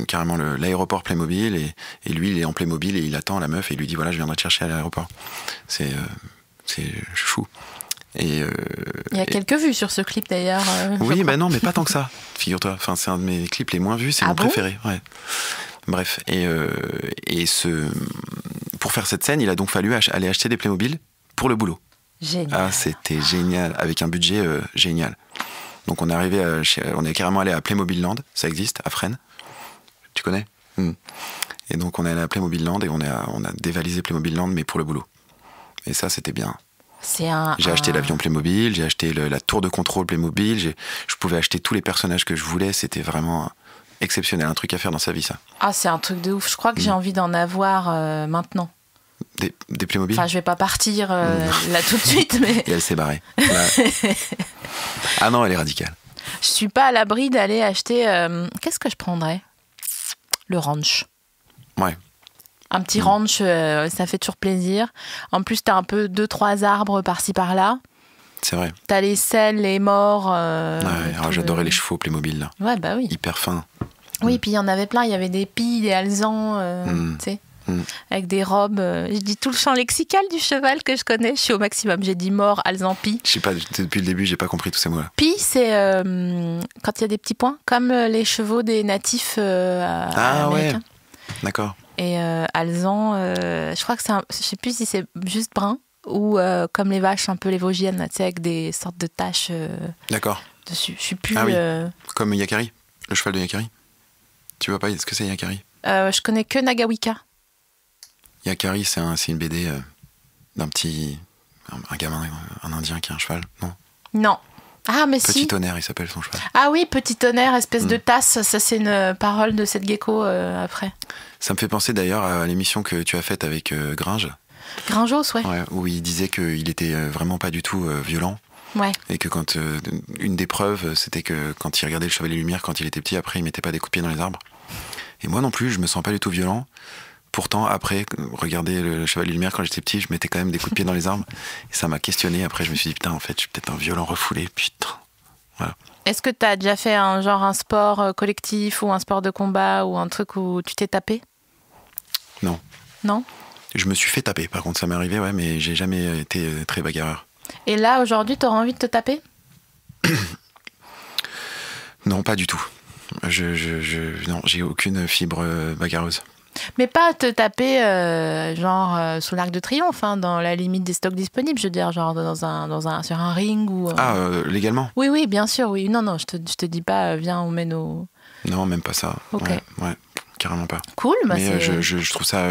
carrément l'aéroport Playmobil et lui il est en Playmobil et il attend la meuf et il lui dit voilà je viendrai te chercher à l'aéroport. C'est chou. Il y a quelques vues sur ce clip d'ailleurs. Oui, mais non, mais pas tant que ça, figure-toi. Enfin, c'est un de mes clips les moins vus, c'est mon préféré. Ouais. Bref, et pour faire cette scène, il a donc fallu aller acheter des Playmobil pour le boulot. Génial. Ah, c'était génial, avec un budget génial. Donc on est arrivé, on est carrément allé à Playmobil Land, ça existe, à Fresnes. Tu connais? Et donc on est allé à Playmobil Land et on a dévalisé Playmobil Land, mais pour le boulot. Et ça, c'était bien. J'ai acheté l'avion Playmobil, j'ai acheté la tour de contrôle Playmobil, je pouvais acheter tous les personnages que je voulais, c'était vraiment exceptionnel, un truc à faire dans sa vie, ça. Ah, c'est un truc de ouf, je crois que j'ai envie d'en avoir maintenant. Des Playmobil? Enfin, je vais pas partir là tout de suite, mais... Et elle s'est barrée. Là... Ah non, elle est radicale. Je suis pas à l'abri d'aller acheter... Qu'est-ce que je prendrais? Le ranch. Ouais. Un petit ranch, ça fait toujours plaisir. En plus, t'as un peu 2-3 arbres par-ci par-là. C'est vrai. T'as les selles, les morts. J'adorais les chevaux Playmobil, là. Ouais, bah oui. Hyper fins. Oui, puis il y en avait plein. Il y avait des pies, des alezans, tu sais, avec des robes. Je dis tout le champ lexical du cheval que je connais. Je suis au maximum. J'ai dit mort, alezan, pie. Je sais pas, depuis le début, j'ai pas compris tous ces mots-là. Pie, c'est quand il y a des petits points, comme les chevaux des natifs américains. Ouais, d'accord. Et alezan, je crois que c'est je sais plus si c'est juste brun ou comme les vaches, un peu les Vosgiennes, tu sais, avec des sortes de taches d'accord. dessus. Je suis plus. Ah oui. Comme Yakari, le cheval de Yakari. Tu vois pas ce que c'est Yakari? Je connais que Nagawika. Yakari, c'est une BD d'un petit. Un gamin, un indien qui a un cheval, non? Non. Ah, mais Petit si. tonnerre, il s'appelle son cheval. Ah oui, petit tonnerre, espèce de tasse. Ça, c'est une parole de cette gecko après. Ça me fait penser d'ailleurs à l'émission que tu as faite avec Gringe. Gringeos, ouais. Où il disait qu'il était vraiment pas du tout violent. Ouais. Et que quand une des preuves, c'était que quand il regardait le Chevalier Lumière, quand il était petit, après, il mettait pas des coups de pied dans les arbres. Et moi non plus, je me sens pas du tout violent. Pourtant, après, regarder le Chevalier Lumière, quand j'étais petit, je mettais quand même des coups de pied dans les arbres. Et ça m'a questionné. Après, je me suis dit, putain, en fait, je suis peut-être un violent refoulé. Putain. Voilà. Est-ce que tu as déjà fait un sport collectif ou un sport de combat ou un truc où tu t'es tapé? Non. Non? Je me suis fait taper, par contre, ça m'est arrivé, ouais, mais j'ai jamais été très bagarreur. Et là, aujourd'hui, t'auras envie de te taper? Non, pas du tout. Non, j'ai aucune fibre bagarreuse. Mais pas te taper sous l'Arc de Triomphe, hein, dans la limite des stocks disponibles, je veux dire, genre sur un ring ou... légalement? Oui, oui, bien sûr, oui. Non, je te dis pas, viens, on met nos... Non, même pas ça. Ok. Ouais, carrément pas. Cool, bah mais je trouve ça...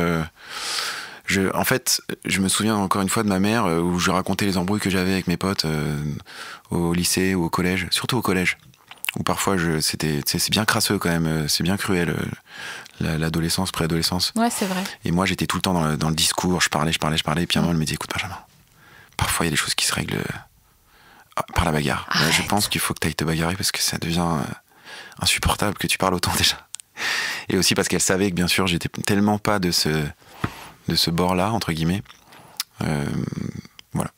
en fait, je me souviens encore une fois de ma mère où je racontais les embrouilles que j'avais avec mes potes au lycée ou au collège, surtout au collège, où parfois c'est bien crasseux quand même, c'est bien cruel l'adolescence, préadolescence. Ouais, c'est vrai. Et moi j'étais tout le temps dans le discours, je parlais, et puis à un moment elle me dit écoute Benjamin, parfois il y a des choses qui se règlent par la bagarre. Là, je pense qu'il faut que tu ailles te bagarrer parce que ça devient insupportable que tu parles autant déjà. Et aussi parce qu'elle savait que bien sûr j'étais tellement pas de ce bord-là, entre guillemets. Voilà.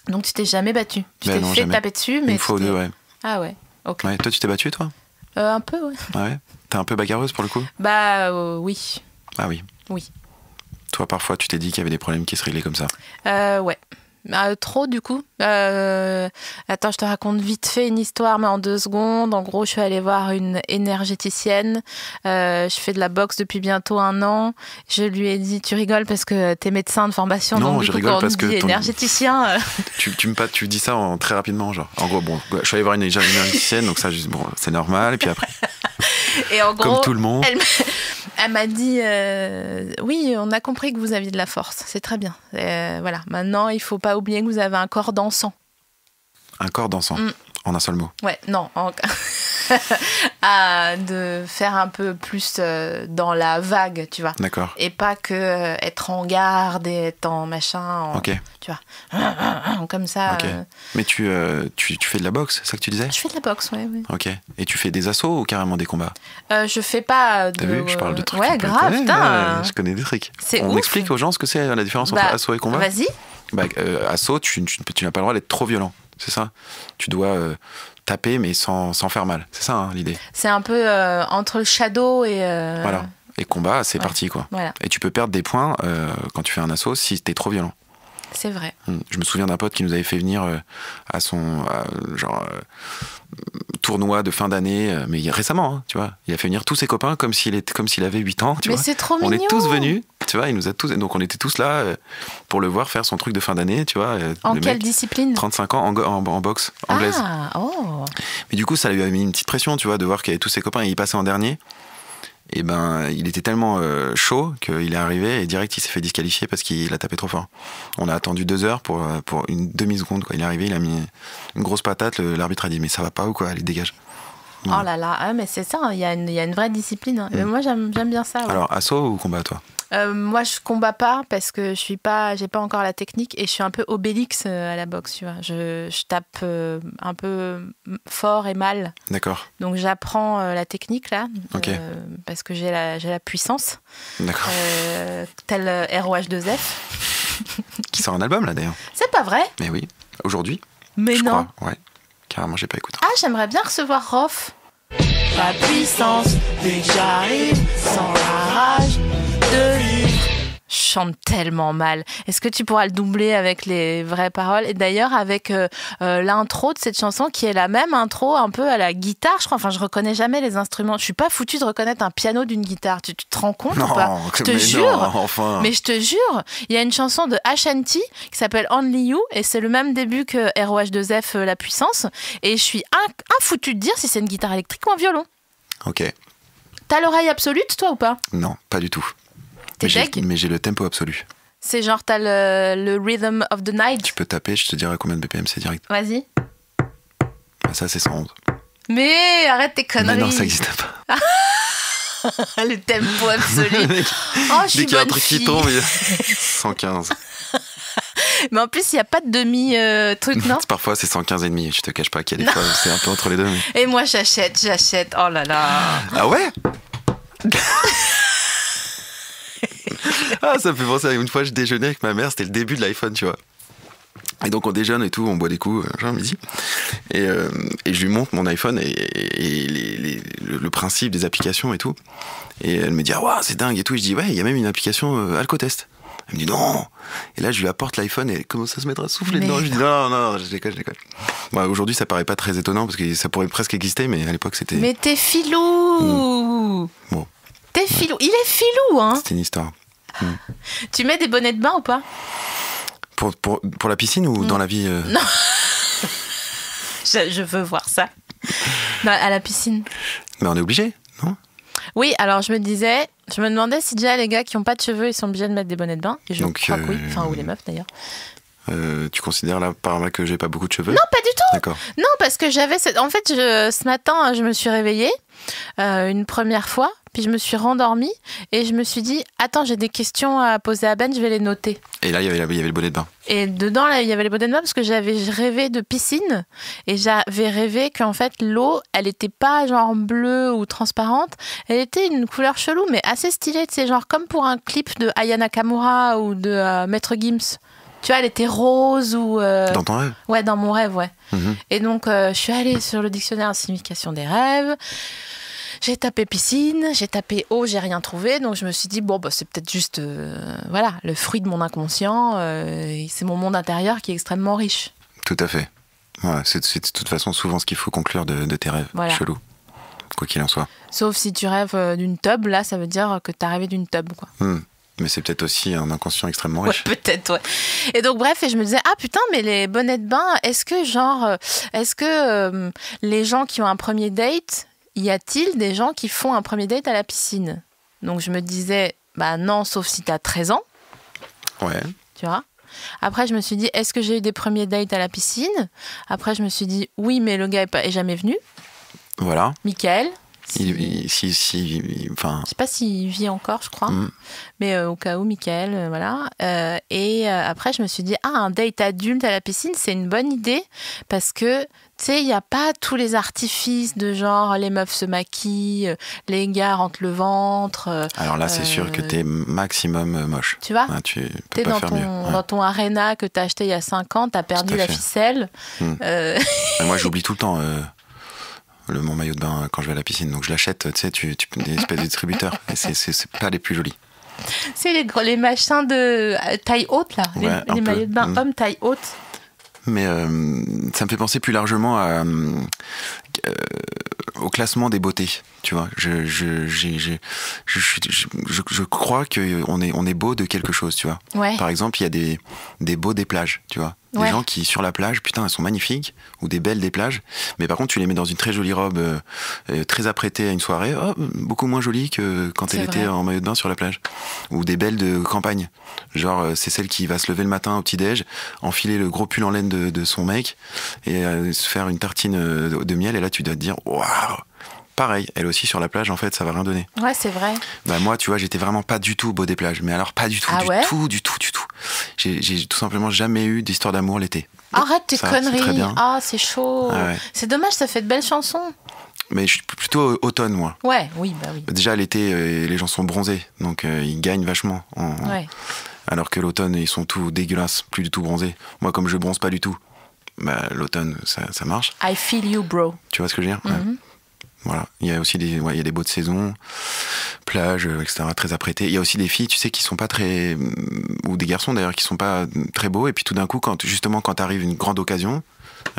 Donc tu t'es jamais battu? Tu t'es fait taper dessus, mais... Une fois ou deux, ouais. Ah ouais, ok. Ouais, toi, tu t'es battu, toi? Un peu, ouais. Ah ouais? T'es un peu bagarreuse, pour le coup? Bah, oui. Ah oui? Oui. Toi, parfois, tu t'es dit qu'il y avait des problèmes qui se réglaient comme ça? Ouais. Trop du coup. Attends, je te raconte vite fait une histoire, mais en 2 secondes. En gros, je suis allée voir une énergéticienne. Je fais de la boxe depuis bientôt 1 an. Je lui ai dit, tu rigoles parce que t'es médecin de formation. Non, donc, je rigole parce que énergéticien. Tu dis ça très rapidement, genre. En gros, bon, je suis allée voir une énergéticienne, donc ça, bon, c'est normal. Et puis après, et en gros, comme tout le monde. Elle m'a dit oui, on a compris que vous aviez de la force, c'est très bien. Voilà, maintenant il faut pas oublier que vous avez un corps dansant. Un corps dansant, en un seul mot. Ouais, non. De faire un peu plus dans la vague, tu vois. D'accord. Et pas que être en garde et être en machin. Ok. Tu vois, comme ça. Ok. Mais tu fais de la boxe, c'est ça que tu disais? Je fais de la boxe, ouais. Ok. Et tu fais des assauts ou carrément des combats? Je fais pas de... T'as vu, je parle de trucs. Ouais, grave, putain. Je connais des trucs. On explique aux gens ce que c'est la différence entre assaut et combat? Vas-y. Assaut, tu n'as pas le droit d'être trop violent, c'est ça? Tu dois taper mais sans faire mal, c'est ça, hein, l'idée? C'est un peu entre le shadow et... Voilà. Et combat, c'est parti, quoi. Voilà. Et tu peux perdre des points quand tu fais un assaut si t'es trop violent. C'est vrai. Je me souviens d'un pote qui nous avait fait venir à son tournoi de fin d'année, mais récemment, hein, tu vois. Il a fait venir tous ses copains comme s'il avait 8 ans, tu vois. Mais c'est trop mignon. On est tous venus Tu vois, il nous a tous. Donc on était tous là pour le voir faire son truc de fin d'année, tu vois. En quelle discipline ? 35 ans en boxe anglaise. Ah, oh. Mais du coup, ça lui a mis une petite pression, tu vois, de voir qu'il y avait tous ses copains et il passait en dernier. Et ben, il était tellement chaud qu'il est arrivé et direct il s'est fait disqualifier parce qu'il a tapé trop fort. On a attendu 2 heures pour une demi-seconde, quoi. Il est arrivé, il a mis une grosse patate, l'arbitre a dit mais ça va pas ou quoi, allez dégage. Oh là là, ah, mais c'est ça, il y a une vraie discipline. Hein. Mais moi j'aime bien ça. Ouais. Alors assaut ou combat toi ? Moi je combats pas parce que j'ai pas encore la technique et je suis un peu Obélix à la boxe, tu vois. Je tape un peu fort et mal. D'accord. Donc j'apprends la technique là, parce que j'ai la puissance. D'accord. Tel ROH2F. Qui sort un album là d'ailleurs. C'est pas vrai ? Mais oui, aujourd'hui. Mais je non. Crois. Ouais. Carrément, j'ai pas écouté. Ah, j'aimerais bien recevoir Rof. La puissance, dès que j'arrive, sans la rage de vivre. Je chante tellement mal. Est-ce que tu pourras le doubler avec les vraies paroles ? Et d'ailleurs, avec l'intro de cette chanson, qui est la même intro un peu à la guitare, je crois. Enfin, je reconnais jamais les instruments. Je suis pas foutue de reconnaître un piano d'une guitare. Tu te rends compte ou pas ? Je te jure. Non, enfin. Mais je te jure, il y a une chanson de Ashanti qui s'appelle Only You et c'est le même début que ROH2F, La Puissance. Et je suis infoutue de dire si c'est une guitare électrique ou un violon. Ok. T'as l'oreille absolue, toi, ou pas ? Non, pas du tout. T'es deg ? Mais j'ai le tempo absolu. C'est genre, t'as le rhythm of the night. Tu peux taper, je te dirai combien de BPM c'est direct. Vas-y. Bah, ça, c'est 111. Mais arrête tes conneries. Mais non, ça n'existe pas. Le tempo absolu. Oh, je suis dès qu'il y a un bonne truc fille. qui tombe, 115. Mais en plus, il n'y a pas de demi-truc, non ? Parfois, c'est 115 et demi. Je te cache pas qu'il y a des fois où c'est un peu entre les deux. Mais... Et moi, j'achète. Oh là là. Ah ouais. Ah, ça me fait penser à une fois, je déjeunais avec ma mère, c'était le début de l'iPhone, tu vois. Et donc on déjeune et tout, on boit des coups, genre midi. Et je lui montre mon iPhone et le principe des applications et tout. Et elle me dit, ah ouais, c'est dingue et tout. Et je dis, ouais, il y a même une application Alcotest. Elle me dit, non. Et là, je lui apporte l'iPhone et elle commence à se mettre à souffler dedans. Je dis, non, je déconne. Bon, aujourd'hui, ça paraît pas très étonnant parce que ça pourrait presque exister, mais à l'époque, c'était... Mais t'es filou. Bon. T'es filou. Il est filou, hein. C'était une histoire. Tu mets des bonnets de bain ou pas ? Pour la piscine ou dans la vie Non. Je veux voir ça. Non, à la piscine. Mais on est obligé, non ? Oui, alors je me demandais si déjà les gars qui n'ont pas de cheveux, ils sont obligés de mettre des bonnets de bain. Et je crois que oui. Enfin, ou les meufs d'ailleurs. Tu considères là par là que j'ai pas beaucoup de cheveux ? Non, pas du tout. D'accord. Non, parce que en fait, ce matin, je me suis réveillée une première fois, puis je me suis rendormie et je me suis dit, attends, j'ai des questions à poser à Ben, je vais les noter. Et là, il y avait le bonnet de bain. Et dedans, là, il y avait les bonnets de bain parce que j'avais rêvé de piscine et j'avais rêvé qu'en fait, l'eau, elle était pas genre bleue ou transparente, elle était une couleur chelou, mais assez stylée, tu sais, genre comme pour un clip de Aya Nakamura ou de Maître Gims. Tu vois, elle était rose ou... Dans ton rêve ? Ouais, dans mon rêve, ouais. Mm-hmm. Et donc, je suis allée sur le dictionnaire signification des rêves. J'ai tapé piscine, j'ai tapé eau, j'ai rien trouvé. Donc, je me suis dit, bon, bah, c'est peut-être juste voilà, le fruit de mon inconscient. Et c'est mon monde intérieur qui est extrêmement riche. Tout à fait. Ouais, c'est de toute façon souvent ce qu'il faut conclure de tes rêves. Voilà. Chelou. Quoi qu'il en soit. Sauf si tu rêves d'une tub, là, ça veut dire que t'as rêvé d'une tub, quoi. Mais c'est peut-être aussi un inconscient extrêmement riche. Ouais, peut-être, ouais. Et donc, bref, et je me disais, ah putain, mais les bonnets de bain, est-ce que les gens qui ont un premier date, y a-t-il des gens qui font un premier date à la piscine ? Donc, je me disais, bah non, sauf si t'as 13 ans. Ouais. Tu vois ? Après, je me suis dit, est-ce que j'ai eu des premiers dates à la piscine ? Après, je me suis dit, oui, mais le gars est jamais venu. Voilà. Michael. Enfin... Je sais pas s'il vit encore, je crois. Mais au cas où, Michael, voilà. Et après, je me suis dit, un date adulte à la piscine, c'est une bonne idée parce que, tu sais, il n'y a pas tous les artifices de genre, les meufs se maquillent, les gars rentrent le ventre. Alors là, c'est sûr que t'es maximum moche. Tu vois ? Tu peux pas faire mieux. Ouais. Dans ton Arena que t'as acheté il y a 5 ans, t'as perdu la ficelle. Moi, j'oublie tout le temps... mon maillot de bain quand je vais à la piscine, donc je l'achète, tu sais, des espèces de distributeurs, et c'est pas les plus jolis. C'est les machins de taille haute là, ouais, les maillots de bain hommes taille haute. Mais ça me fait penser plus largement à au classement des beautés, tu vois. Je crois qu'on est beau de quelque chose, tu vois. Ouais. Par exemple, il y a des beaux des plages, tu vois. Des Ouais. gens qui, sur la plage, putain, elles sont magnifiques, ou des belles des plages, mais par contre, tu les mets dans une très jolie robe, très apprêtée à une soirée, beaucoup moins jolie que quand C'est elle était vrai. en maillot de bain sur la plage. Ou des belles de campagne. Genre, c'est celle qui va se lever le matin au petit-déj, enfiler le gros pull en laine de son mec, et se faire une tartine de miel, et là, tu dois te dire, waouh! Pareil, elle aussi sur la plage, en fait, ça va rien donner. Ouais, c'est vrai. Bah moi, tu vois, j'étais vraiment pas du tout beau des plages, mais alors pas du tout, Ah ouais du tout. J'ai tout simplement jamais eu d'histoire d'amour l'été. Arrête tes Ça, c'est très conneries. bien. Ah, c'est chaud. Ah ouais. C'est dommage, ça fait de belles chansons. Mais je suis plutôt automne, moi. Ouais, oui, bah oui. Déjà, l'été, les gens sont bronzés, donc ils gagnent vachement. Ouais. Alors que l'automne, ils sont tout dégueulasses, plus du tout bronzés. Moi, comme je bronze pas du tout, bah, l'automne, ça marche. I feel you, bro. Tu vois ce que je veux dire? Ouais. Voilà. Il y a aussi il y a des beaux de saison, plage, etc., très apprêtés. Il y a aussi des filles, tu sais, qui sont pas très, ou des garçons d'ailleurs, qui sont pas très beaux. Et puis tout d'un coup, quand arrive une grande occasion,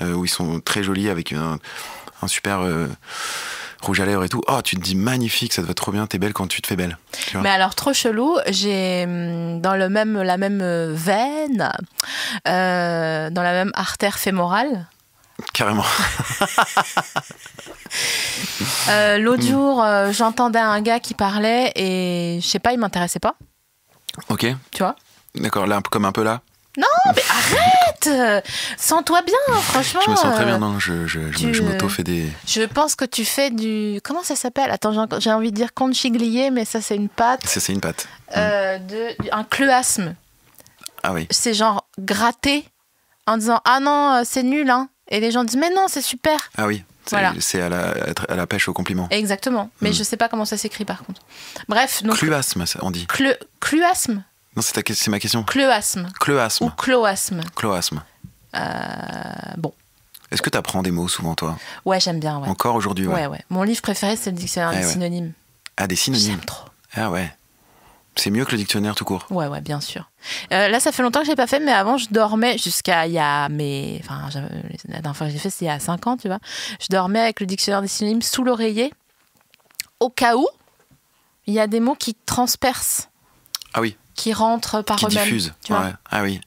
où ils sont très jolis avec un super rouge à lèvres et tout, tu te dis magnifique, ça te va trop bien, t'es belle quand tu te fais belle. Tu vois. Mais alors, trop chelou, j'ai dans la même veine, dans la même artère fémorale. Carrément. L'autre jour, j'entendais un gars qui parlait et je sais pas, il m'intéressait pas, Ok, tu vois. d'accord, là, comme un peu là. Non, mais arrête. Sens-toi bien, franchement. Je me sens très bien, non, je tu- m'auto-fais des... Je pense que tu fais du... Comment ça s'appelle? Attends, j'ai envie de dire conchiglier, mais ça, c'est une pâte. C'est une patte. Un cleuasme. Ah oui. C'est genre gratter en disant « Ah non, c'est nul, hein !» Et les gens disent « Mais non, c'est super !» Ah oui, Voilà. c'est à la pêche au compliment. Exactement. Mais je sais pas comment ça s'écrit, par contre. Bref, donc... Cluasme, on dit. Cleuasme. Non, c'est ma question. Cleuasme. Ou Cleuasme. cloasme. Cloasme. Bon. Est-ce que tu apprends des mots souvent, toi? Ouais, j'aime bien, ouais. Encore aujourd'hui, ouais. Ouais. Mon livre préféré, c'est le dictionnaire des ouais. synonymes. Ah, des synonymes. J'aime trop. Ah ouais. C'est mieux que le dictionnaire tout court. Ouais, bien sûr. Là, ça fait longtemps que je l'ai pas fait, mais avant, je dormais jusqu'à il y a... la dernière fois que j'ai fait, c'est il y a 5 ans, tu vois. Je dormais avec le dictionnaire des synonymes sous l'oreiller, au cas où il y a des mots qui transpercent, Ah oui, qui rentrent par qui eux-mêmes. diffuse. Tu vois. Ouais. Ah oui,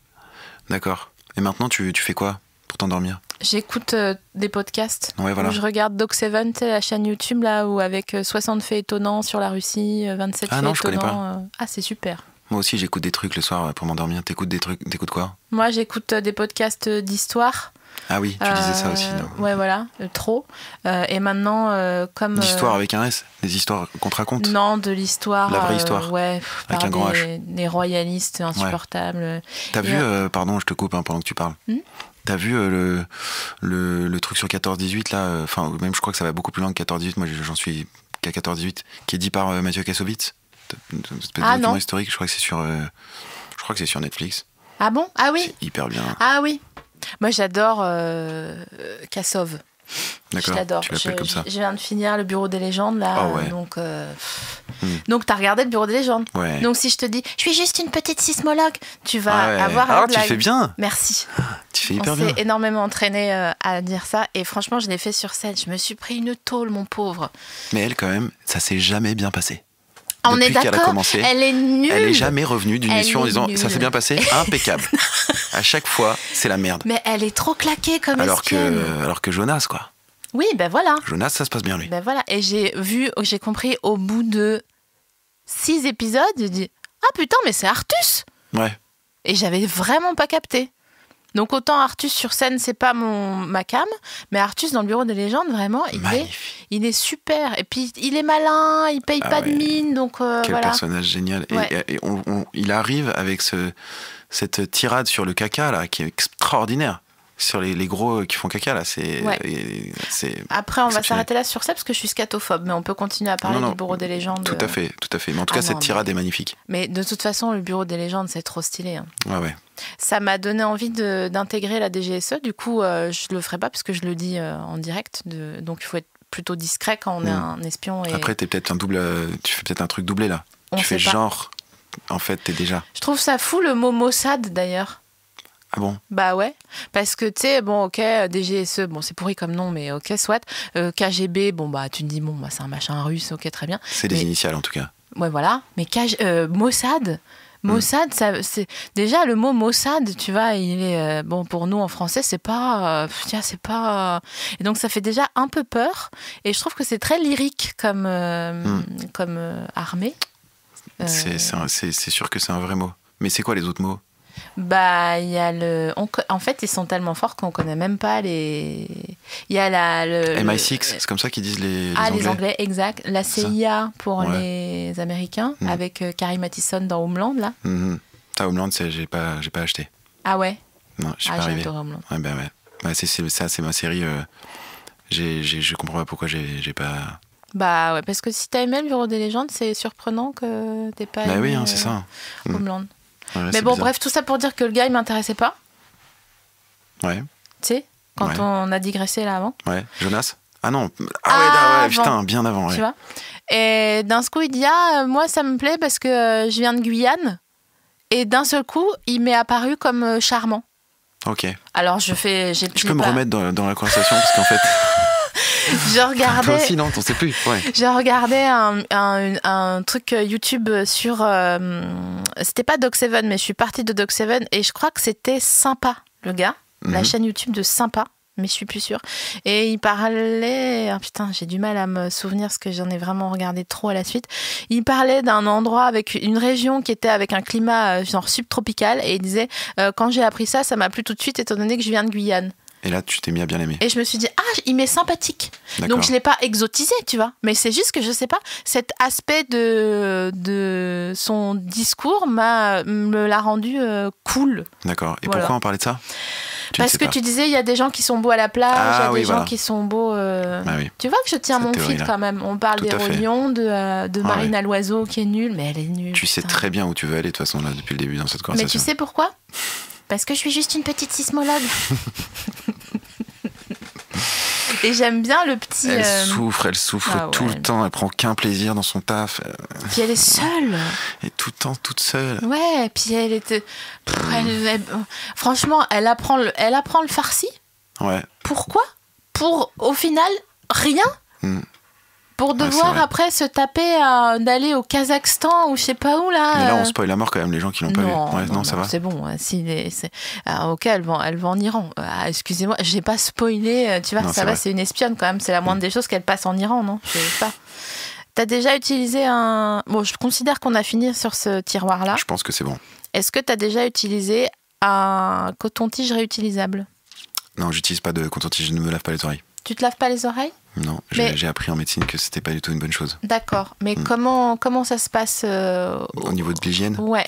d'accord. Et maintenant, tu fais quoi pour t'endormir? J'écoute des podcasts. Ouais, voilà. Où je regarde Doc7, tu sais, la chaîne YouTube, là, où avec 60 faits étonnants sur la Russie, 27 Ah faits non, je connais étonnants. Ah, c'est super. Moi aussi, j'écoute des trucs le soir pour m'endormir. T'écoutes quoi? Moi, j'écoute des podcasts d'histoire. Ah oui, tu disais ça aussi. Non. Ouais, voilà, trop. Et maintenant, comme... D'histoire avec un S? Des histoires qu'on te raconte? Non, de l'histoire. La vraie histoire. Ouais, Avec par un grand H. des royalistes insupportables. T'as vu, pardon, je te coupe pendant que tu parles. T'as vu le truc sur 14-18 là, enfin même je crois que ça va beaucoup plus loin que 14-18, moi j'en suis qu'à 14-18, qui est dit par Mathieu Kassovitz, une espèce de document historique, je crois que c'est sur Netflix. Ah bon? Ah oui. C'est hyper bien. Ah oui. Moi j'adore Kassov. D'accord, Je l'adore. tu l'appelles comme ça. Je viens de finir le Bureau des légendes là, Ah ouais. donc t'as regardé le Bureau des légendes. Ouais. Donc si je te dis, je suis juste une petite sismologue, tu vas ouais. avoir Alors un tu blague. fais bien. Merci. Tu fais On hyper bien. s'est énormément entraîné à dire ça et franchement je l'ai fait sur scène. Je me suis pris une tôle, mon pauvre. Mais elle quand même, ça s'est jamais bien passé. On est Depuis qu'elle a d'accord. commencé, Elle est nulle. elle est jamais revenue d'une Elle émission en est disant nulle. ça s'est bien passé, impeccable. À chaque fois, c'est la merde. Mais elle est trop claquée comme Alors espiègle. que Jonas, quoi. Oui, ben voilà. Jonas, ça se passe bien lui. Ben voilà. Et j'ai compris au bout de 6 épisodes, j'ai dit ah putain, mais c'est Artus. Ouais. Et j'avais vraiment pas capté. Donc autant Artus sur scène, c'est pas ma cam, mais Artus dans le Bureau des légendes, vraiment, Magnifique. il est super. Et puis il est malin, il paye pas de mine, donc Quel voilà. personnage génial. Ouais. Et il arrive avec cette tirade sur le caca là, qui est extraordinaire. Sur les gros qui font caca là, c'est. Après, on va exceptionnel. s'arrêter là sur ça parce que je suis scatophobe, mais on peut continuer à parler du Bureau des légendes. Tout à fait. Mais en tout cas, cette tirade est magnifique. Mais de toute façon, le Bureau des légendes, c'est trop stylé. Hein. Ouais. Ça m'a donné envie d'intégrer la DGSE. Du coup, je le ferai pas parce que je le dis en direct. Donc, il faut être plutôt discret quand on est un espion. Et... Après, t'es peut-être tu fais peut-être un truc doublé là. On tu fais sait pas. genre, en fait, t'es déjà. Je trouve ça fou le mot Mossad d'ailleurs. Ah bon? Bah ouais, parce que tu sais, bon, ok, DGSE, bon, c'est pourri comme nom, mais ok, soit. KGB, bon, bah, tu te dis, bon, bah, c'est un machin russe, ok, très bien. C'est des initiales, en tout cas. Ouais, voilà. Mais Mossad, ça, c'est déjà le mot Mossad, tu vois, il est bon pour nous en français, c'est pas, c'est pas. Et donc ça fait déjà un peu peur. Et je trouve que c'est très lyrique comme armée. C'est sûr que c'est un vrai mot. Mais c'est quoi les autres mots? Bah, il y a en fait, ils sont tellement forts qu'on connaît même pas les. Il y a MI6, c'est comme ça qu'ils disent les Anglais. Anglais. Les Anglais, exact. La CIA pour les Américains, avec Carrie Mathison dans Homeland, là. Ça, Homeland, j'ai pas acheté. Ah ouais? Non, je suis pas arrivé. J'ai adoré Homeland. Ouais, bah ouais. Ouais, c'est ma série. Je comprends pas pourquoi j'ai pas. Bah ouais, parce que si t'as aimé le Bureau des légendes, c'est surprenant que t'aies pas aimé. Bah oui, hein, c'est ça. Homeland. Ouais, mais bon, bizarre. bref, tout ça pour dire que le gars, il m'intéressait pas. Ouais. Tu sais, quand on a digressé là avant. Ouais. Jonas? Ah non. Ah ouais, putain, bien avant. Ouais. Tu vois. Et d'un coup, il dit moi, ça me plaît parce que je viens de Guyane. Et d'un seul coup, il m'est apparu comme charmant. Ok. Alors, je peux me remettre dans la conversation parce qu'en fait. Je regardais. Toi aussi, non, on sait plus. Ouais. Je regardais un truc YouTube sur. C'était pas Doc7, mais je suis partie de Doc7 et je crois que c'était Sympa, le gars. La chaîne YouTube de Sympa, mais je suis plus sûre. Et il parlait. Ah, putain, j'ai du mal à me souvenir parce que j'en ai vraiment regardé trop à la suite. Il parlait d'un endroit avec une région qui était avec un climat genre subtropical et il disait quand j'ai appris ça, ça m'a plu tout de suite étant donné que je viens de Guyane. Et là, tu t'es mis à bien aimer. Et je me suis dit, il m'est sympathique. Donc, je ne l'ai pas exotisé, tu vois. Mais c'est juste que, je sais pas, cet aspect de son discours me l'a rendu cool. D'accord. Et voilà. Pourquoi on parlait de ça? Parce que tu disais, il y a des gens qui sont beaux à la plage, il y a des gens qui sont beaux... oui. Tu vois que je tiens mon fil quand même. On parle des rognons, de Marine à l'oiseau qui est nulle, mais elle est nulle. Tu sais très bien où tu veux aller, de toute façon, là, depuis le début dans cette conversation. Mais tu sais pourquoi? Parce que je suis juste une petite sismologue. Et j'aime bien le petit... Elle souffre tout le temps, elle prend qu'un plaisir dans son taf. Puis elle est seule. Et tout le temps toute seule. Ouais, puis elle était... franchement, elle apprend le farci. Ouais. Pourquoi? Pour, au final, rien. Pour devoir après se taper d'aller au Kazakhstan ou je sais pas où là. Mais là on spoil la mort quand même les gens qui l'ont pas vu. Ouais, non, ça va. C'est bon. Ok, elle va en Iran. Excusez-moi, j'ai pas spoilé. Tu vois, non, ça va, c'est une espionne quand même. C'est la moindre des choses qu'elle passe en Iran, non? Je sais pas. T'as déjà utilisé un... Bon, je considère qu'on a fini sur ce tiroir-là. Je pense que c'est bon. Est-ce que t'as déjà utilisé un coton-tige réutilisable? Non, j'utilise pas de coton-tige. Je ne me lave pas les oreilles. Tu te laves pas les oreilles? Non, j'ai appris en médecine que c'était pas du tout une bonne chose. D'accord, mais comment ça se passe au niveau de l'hygiène? Ouais.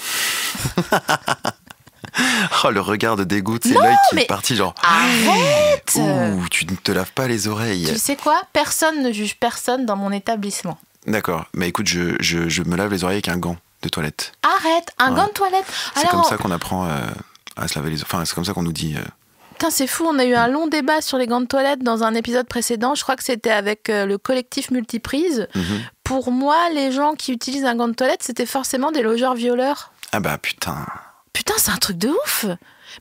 Oh, le regard de dégoût, c'est l'œil qui est parti genre... Arrête! Ouh, tu ne te laves pas les oreilles. Tu sais quoi? Personne ne juge personne dans mon établissement. D'accord, mais écoute, je me lave les oreilles avec un gant de toilette. Arrête, gant de toilette. C'est comme ça qu'on apprend à se laver les oreilles. Enfin, c'est comme ça qu'on nous dit... Putain, c'est fou, on a eu un long débat sur les gants de toilette dans un épisode précédent. Je crois que c'était avec le collectif Multiprise. Pour moi, les gens qui utilisent un gant de toilette, c'était forcément des logeurs violeurs. Ah bah putain. Putain, c'est un truc de ouf.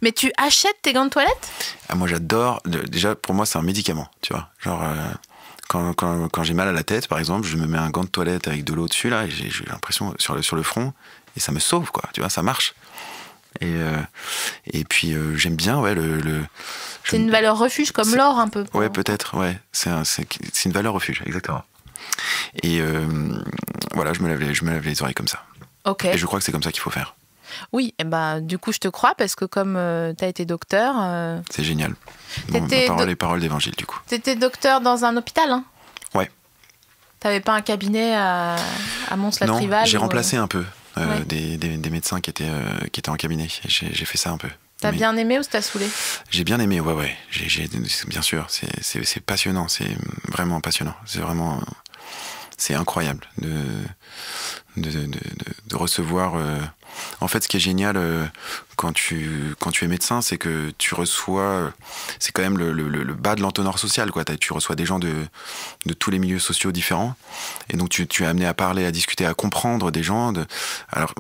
Mais tu achètes tes gants de toilette? Moi, j'adore. Déjà, pour moi, c'est un médicament, tu vois. Genre, quand j'ai mal à la tête, par exemple, je me mets un gant de toilette avec de l'eau dessus, là, et j'ai l'impression sur le front, et ça me sauve, quoi. Tu vois, ça marche. Et puis j'aime bien c'est une valeur refuge comme l'or un peu. Ouais, peut-être, ouais. C'est une valeur refuge, exactement. Et voilà, je me lave les oreilles comme ça. Ok. Et je crois que c'est comme ça qu'il faut faire. Oui, et du coup je te crois parce que comme t'as été docteur. C'est génial. Bon, les paroles d'évangile du coup. T'étais docteur dans un hôpital, hein? Ouais. T'avais pas un cabinet à Mons-la-Trival? Non, j'ai remplacé un peu. Des médecins qui étaient en cabinet. J'ai fait ça un peu. T'as bien aimé ou ça t'a saoulé? J'ai bien aimé, ouais. Bien sûr, c'est passionnant, c'est vraiment passionnant. C'est incroyable de recevoir En fait, ce qui est génial quand tu es médecin, c'est que tu reçois, c'est quand même le bas de l'entonnoir social, quoi. Tu reçois des gens de tous les milieux sociaux différents, et donc tu es amené à parler, à discuter, à comprendre des gens. Alors,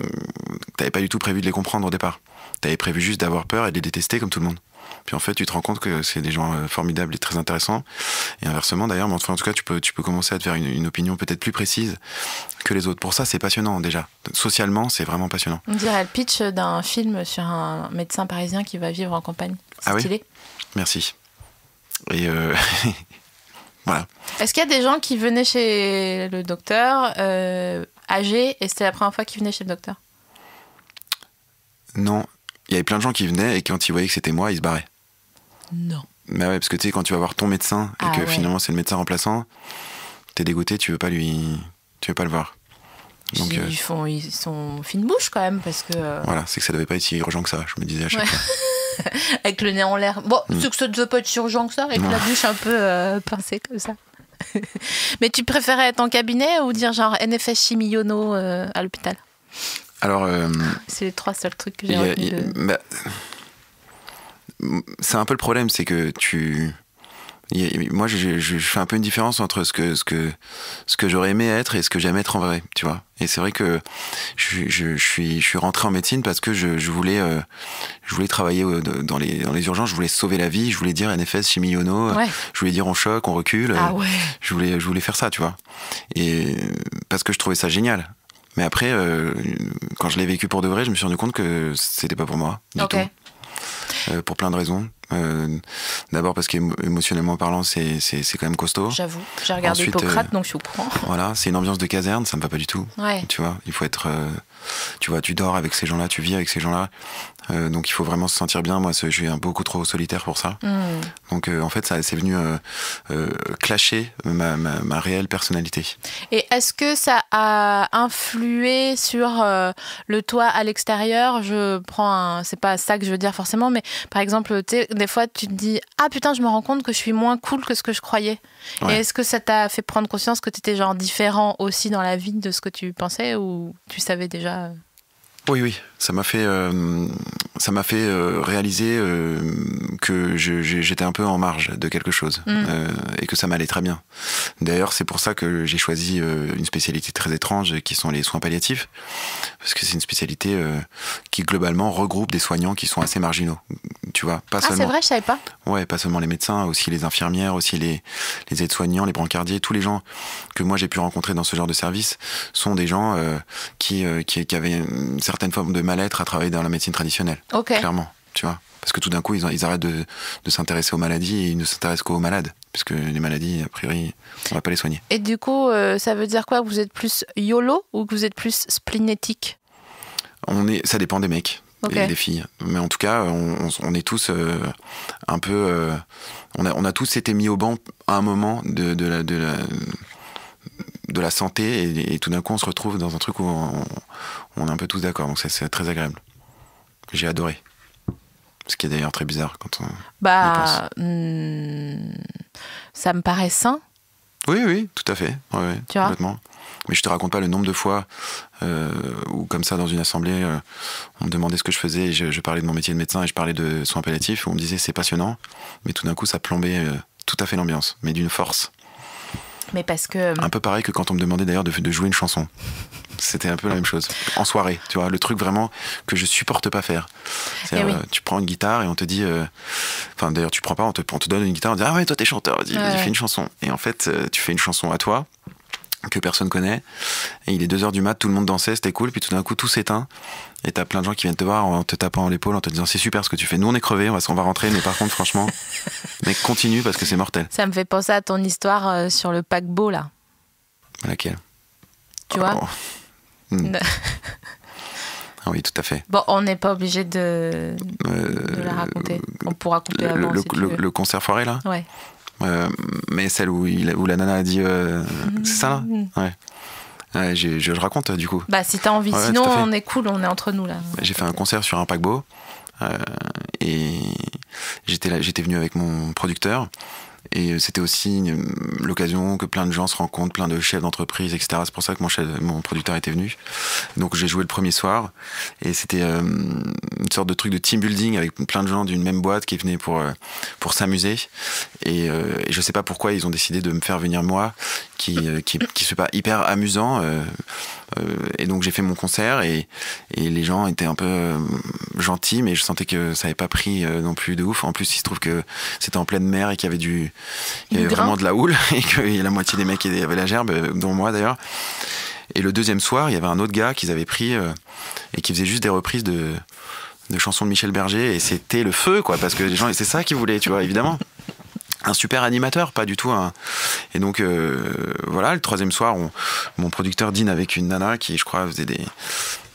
t'avais pas du tout prévu de les comprendre au départ. T'avais prévu juste d'avoir peur et de les détester comme tout le monde. Puis en fait, tu te rends compte que c'est des gens formidables et très intéressants. Et inversement, d'ailleurs, mais enfin, en tout cas, tu peux commencer à te faire une opinion peut-être plus précise que les autres. Pour ça, c'est passionnant déjà. Socialement, c'est vraiment passionnant. On dirait le pitch d'un film sur un médecin parisien qui va vivre en campagne. C'est stylé. Oui. Merci. Et voilà. Est-ce qu'il y a des gens qui venaient chez le docteur âgés et c'était la première fois qu'ils venaient chez le docteur? Non. Il y avait plein de gens qui venaient et quand ils voyaient que c'était moi, ils se barraient. Non. Bah ouais, parce que tu sais, quand tu vas voir ton médecin et que finalement c'est le médecin remplaçant, t'es dégoûté, tu veux pas le voir. Donc, ils sont fine bouche quand même parce que. Voilà, c'est que ça devait pas être si urgent que ça, je me disais à chaque fois. Avec le nez en l'air. Bon, c'est que ça devait pas être si urgent que ça, avec la bouche un peu pincée comme ça. Mais tu préférais être en cabinet ou dire genre NFS Chimiono à l'hôpital? Alors, c'est les 3 seuls trucs que j'ai retenus c'est un peu le problème, c'est que moi, je fais un peu une différence entre ce que j'aurais aimé être et ce que j'aime être en vrai, tu vois. Et c'est vrai que je suis rentré en médecine parce que je voulais travailler dans les urgences, je voulais sauver la vie, je voulais dire NFS, Chimiono, je voulais dire on choque, on recule, je voulais faire ça, tu vois. Et parce que je trouvais ça génial. Mais après, quand je l'ai vécu pour de vrai, je me suis rendu compte que c'était pas pour moi du tout. Pour plein de raisons. D'abord parce qu'émotionnellement parlant, c'est quand même costaud. J'avoue, j'ai regardé Hippocrate, donc je suis au courant. Voilà, c'est une ambiance de caserne, ça me va pas du tout. Ouais. Tu vois, il faut être... tu vois, tu dors avec ces gens-là, tu vis avec ces gens-là. Donc il faut vraiment se sentir bien. Moi, je suis beaucoup trop solitaire pour ça. Donc en fait, c'est venu clasher ma réelle personnalité. Et est-ce que ça a influé sur le toi à l'extérieur? C'est pas ça que je veux dire forcément, mais par exemple, des fois, tu te dis « Ah putain, je me rends compte que je suis moins cool que ce que je croyais. » Et est-ce que ça t'a fait prendre conscience que tu étais genre différent aussi dans la vie de ce que tu pensais ou tu savais déjà? Oui, ça m'a fait réaliser que j'étais un peu en marge de quelque chose et que ça m'allait très bien. D'ailleurs, c'est pour ça que j'ai choisi une spécialité très étrange qui sont les soins palliatifs, parce que c'est une spécialité qui globalement regroupe des soignants qui sont assez marginaux. Tu vois, pas seulement. C'est vrai, je savais pas. Ouais, pas seulement les médecins, aussi les infirmières, aussi les aides-soignants, les brancardiers, tous les gens que moi j'ai pu rencontrer dans ce genre de service sont des gens qui avaient une certaine forme de mal-être à travailler dans la médecine traditionnelle. Clairement, tu vois. Parce que tout d'un coup, ils arrêtent de s'intéresser aux maladies et ils ne s'intéressent qu'aux malades. Parce que les maladies, a priori, on va pas les soigner. Et du coup, ça veut dire quoi? Que vous êtes plus YOLO ou que vous êtes plus splénétique? Ça dépend des mecs. Et des filles. Mais en tout cas, on est tous un peu... on a tous été mis au banc à un moment de la santé et tout d'un coup, on se retrouve dans un truc où on est un peu tous d'accord. Donc c'est très agréable. J'ai adoré. Ce qui est d'ailleurs très bizarre quand on y pense. Ça me paraît sain. Oui, tout à fait. Ouais, tu vois, complètement. Mais je te raconte pas le nombre de fois où comme ça dans une assemblée on me demandait ce que je faisais et je parlais de mon métier de médecin et je parlais de soins palliatifs, on me disait c'est passionnant, mais tout d'un coup ça plombait tout à fait l'ambiance, mais d'une force. Mais parce que... Un peu pareil que quand on me demandait d'ailleurs de jouer une chanson. C'était un peu la même chose. En soirée, tu vois, le truc vraiment que je supporte pas faire. Tu prends une guitare et on te dit... Enfin, d'ailleurs, tu prends pas, on te donne une guitare, on te dit « Ah ouais, toi t'es chanteur, vas-y, fais une chanson. » Et en fait, tu fais une chanson à toi, que personne connaît, et il est 2h du mat, tout le monde dansait, c'était cool, puis tout d'un coup, tout s'éteint, et t'as plein de gens qui viennent te voir en te tapant l'épaule, en te disant « C'est super ce que tu fais, nous on est crevés, on va rentrer, mais par contre, franchement, mec, continue parce que c'est mortel. » Ça me fait penser à ton histoire sur le paquebot, là. Laquelle? Tu vois Ah oui, tout à fait. Bon, on n'est pas obligé de la raconter. On pourra couper avant si tu veux. Le concert foiré, là? Ouais. Mais celle où la nana a dit c'est ça là? Ouais. Je le raconte du coup. Bah si t'as envie, sinon on est cool, on est entre nous là. J'ai fait un concert sur un paquebot et j'étais venu avec mon producteur Et c'était aussi l'occasion que plein de gens se rencontrent, plein de chefs d'entreprise, etc. C'est pour ça que mon producteur était venu. Donc j'ai joué le premier soir et c'était une sorte de truc de team building avec plein de gens d'une même boîte qui venaient pour s'amuser. Et je sais pas pourquoi ils ont décidé de me faire venir moi, qui suis pas hyper amusant. Et donc j'ai fait mon concert et les gens étaient un peu gentils, mais je sentais que ça avait pas pris non plus de ouf. En plus, il se trouve que c'était en pleine mer et qu'il y avait vraiment de la houle et que la moitié des mecs qui avaient la gerbe, dont moi d'ailleurs. Et le deuxième soir, il y avait un autre gars qu'ils avaient pris et qui faisait juste des reprises de chansons de Michel Berger, et c'était le feu, quoi, parce que les gens, c'est ça qu'ils voulaient, tu vois, évidemment. Un super animateur, pas du tout Et donc voilà, le troisième soir, mon producteur dîne avec une nana qui, je crois, faisait des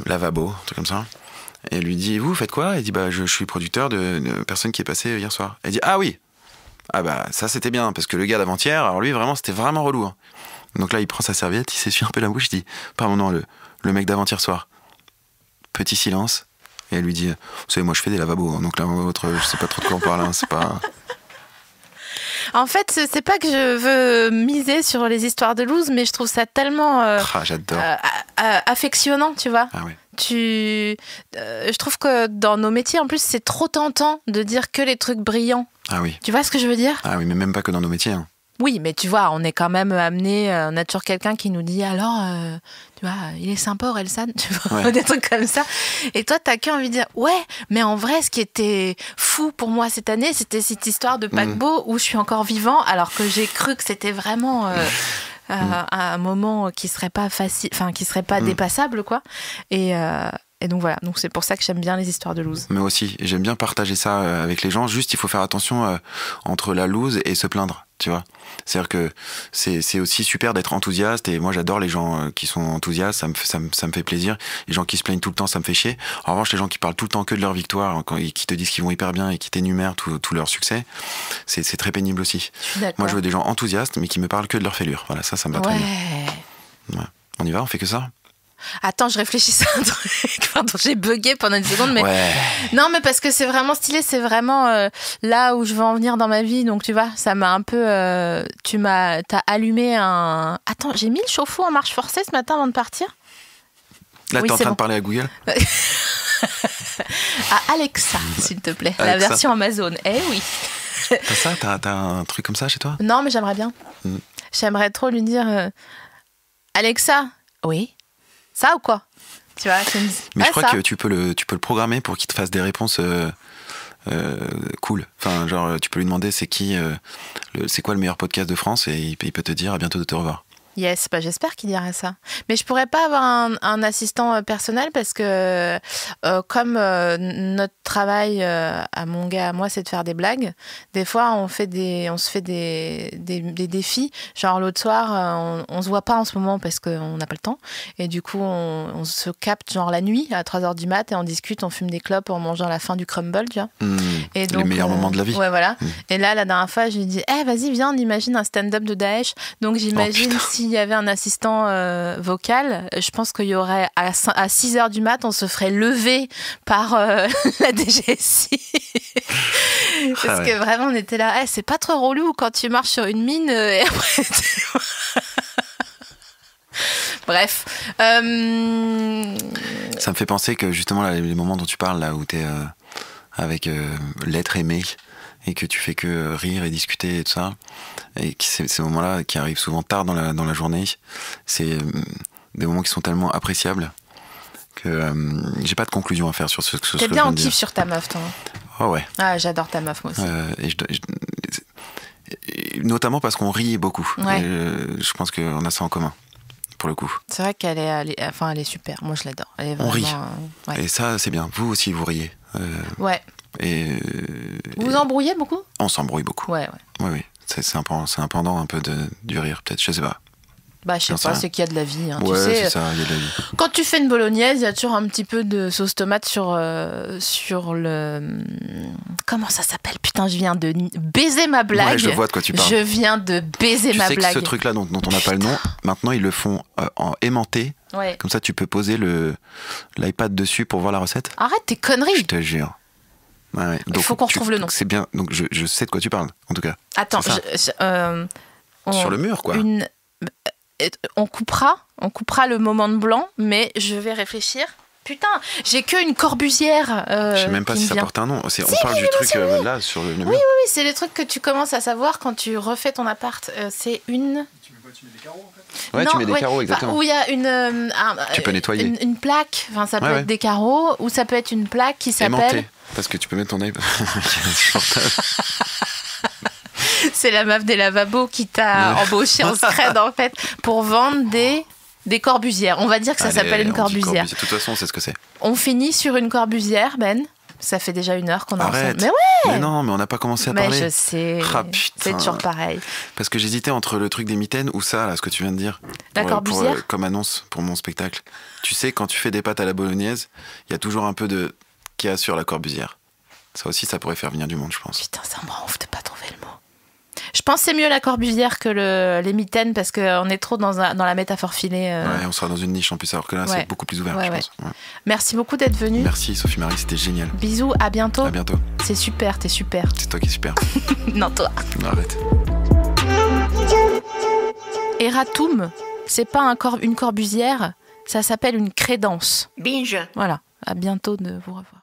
lavabos, un truc comme ça. Et elle lui dit, vous faites quoi? Elle dit, bah je suis producteur de personne qui est passée hier soir. Elle dit, ah oui. Ah bah ça c'était bien, parce que le gars d'avant-hier, alors lui vraiment c'était vraiment relou. Hein. Donc là il prend sa serviette, il s'essuie un peu la bouche, il dit, pardon, non, le mec d'avant-hier soir. Petit silence. Et elle lui dit, vous savez, moi je fais des lavabos, hein, donc là je sais pas trop de quoi on parle, hein, c'est pas... En fait, c'est pas que je veux miser sur les histoires de loose, mais je trouve ça tellement j'adore. affectionnant, tu vois. Ah ouais. Je trouve que dans nos métiers, en plus, c'est trop tentant de dire que les trucs brillants. Ah oui. Tu vois ce que je veux dire? Ah oui, mais même pas que dans nos métiers. Hein. Oui, mais tu vois, on est quand même amené, on a toujours quelqu'un qui nous dit alors, tu vois, il est sympa Orelsan, tu vois, ouais. Des trucs comme ça. Et toi, t'as qu'envie de dire, ouais, mais en vrai, ce qui était fou pour moi cette année, c'était cette histoire de paquebot où je suis encore vivant, alors que j'ai cru que c'était vraiment un moment qui serait pas facile, enfin, qui serait pas dépassable, quoi. Et donc voilà, donc c'est pour ça que j'aime bien les histoires de loose. Mais aussi, j'aime bien partager ça avec les gens. Juste, il faut faire attention entre la loose et se plaindre, tu vois. C'est-à-dire que c'est aussi super d'être enthousiaste. Et moi, j'adore les gens qui sont enthousiastes. Ça me fait plaisir. Les gens qui se plaignent tout le temps, ça me fait chier. En revanche, les gens qui parlent tout le temps que de leur victoire, qui te disent qu'ils vont hyper bien et qui t'énumèrent tout leur succès, c'est très pénible aussi. Moi, je veux des gens enthousiastes, mais qui me parlent que de leur fêlure. Voilà, ça me va très bien. Ouais. On y va, on fait que ça? Attends, je réfléchissais à un truc. Pardon, j'ai bugué pendant une seconde, mais non, mais parce que c'est vraiment stylé, c'est vraiment là où je veux en venir dans ma vie. Donc tu vois, ça m'a un peu. T'as allumé un. Attends, j'ai mis le chauffe-eau en marche forcée ce matin avant de partir. Là, t'es en train de parler à Google. À Alexa, s'il te plaît, Alexa. La version Amazon. Eh oui. T'as un truc comme ça chez toi? Non, mais j'aimerais bien. J'aimerais trop lui dire Alexa. Oui. Ça ou quoi? Tu vois, mais je crois que tu peux le programmer pour qu'il te fasse des réponses cool. Enfin, genre, tu peux lui demander c'est quoi le meilleur podcast de France et il peut te dire à bientôt de te revoir. Yes, bah j'espère qu'il dirait ça. Mais je pourrais pas avoir un assistant personnel parce que comme notre travail à mon gars, à moi, c'est de faire des blagues. Des fois, on se fait des défis. Genre l'autre soir, on se voit pas en ce moment parce qu'on n'a pas le temps. Et du coup, on se capte genre la nuit à 3h du mat et on discute, on fume des clopes en mangeant la fin du crumble, tu vois. Et donc, les meilleurs moments de la vie. Ouais, voilà. Et là, la dernière fois, je lui dis, vas-y, viens, on imagine un stand-up de Daesh. Donc j'imagine s'il y avait un assistant vocal, je pense qu'il y aurait à 6h du mat, on se ferait lever par la DGSI. Parce que vraiment, on était là, c'est pas trop relou quand tu marches sur une mine et après... Bref. Ça me fait penser que justement, là, les moments dont tu parles, là où t'es avec l'être aimé, et que tu fais que rire et discuter et tout ça, et ces moments-là qui arrivent souvent tard dans la journée, c'est des moments qui sont tellement appréciables que j'ai pas de conclusion à faire sur ce que je viens de dire. T'es bien en kiff sur ta meuf, toi. Oh ouais. Ah, j'adore ta meuf, moi aussi. Notamment parce qu'on rit beaucoup. Ouais. Je pense qu'on a ça en commun, pour le coup. C'est vrai qu'elle est super. Moi, je l'adore. Elle est vraiment, on rit. Ouais. Et ça, c'est bien. Vous aussi, vous riez. Ouais. Vous vous embrouillez beaucoup? On s'embrouille beaucoup. Ouais. Oui. C'est un pendant un peu du rire, peut-être. Je sais pas. Bah, je sais pas, c'est qu'il y a de la vie. Hein. Ouais, tu sais, c'est ça, il y a de la vie. Quand tu fais une bolognaise, il y a toujours un petit peu de sauce tomate sur le... Comment ça s'appelle? Putain, je viens de baiser ma blague. Ouais, je vois de quoi tu parles. Je viens de baiser ma blague. Tu sais que ce truc-là dont on n'a pas le nom, maintenant ils le font en aimanté. Ouais. Comme ça, tu peux poser l'iPad dessus pour voir la recette. Arrête tes conneries. Je te jure. Ouais. Il faut qu'on retrouve le nom. C'est bien. Donc je sais de quoi tu parles, en tout cas. Attends, Sur le mur, quoi. On coupera le moment de blanc, mais je vais réfléchir. Putain, j'ai qu'une Corbusière. Je sais même pas si ça porte un nom. On parle du truc là, sur le mur. Oui, c'est le truc que tu commences à savoir quand tu refais ton appart. C'est une... Tu mets des carreaux en fait. Ouais, tu mets des carreaux, exactement. Où il y a tu peux nettoyer. Une plaque, enfin ça peut être des carreaux, ou ça peut être une plaque qui s'appelle... Aimantée, parce que tu peux mettre ton œil. C'est la meuf des lavabos qui t'a embauché en scred en fait pour vendre des corbusières. On va dire que ça s'appelle une corbusière. De toute façon, on sait ce que c'est. On finit sur une corbusière, Ben. Ça fait déjà 1 heure qu'on est ensemble. Mais ouais. Mais non, mais on n'a pas commencé à parler. Mais je sais. Ah, putain. C'est toujours pareil. Parce que j'hésitais entre le truc des mitaines ou ça, là, ce que tu viens de dire. La corbusière. Comme annonce pour mon spectacle. Tu sais, quand tu fais des pâtes à la bolognaise, il y a toujours un peu de qu'il y a sur la corbusière. Ça aussi, ça pourrait faire venir du monde, je pense. Putain, ça me rend ouf de pas trouver le mot. Je pense que c'est mieux la corbusière que les mitaines parce qu'on est trop dans la métaphore filée. Ouais, on sera dans une niche en plus, alors que là, c'est beaucoup plus ouvert, je pense. Ouais. Merci beaucoup d'être venue. Merci Sophie Marie, c'était génial. Bisous, à bientôt. À bientôt. C'est super, t'es super. C'est toi qui es super. Non, toi. Arrête. Eratum, c'est pas une corbusière, ça s'appelle une crédence. Binge. Voilà, à bientôt de vous revoir.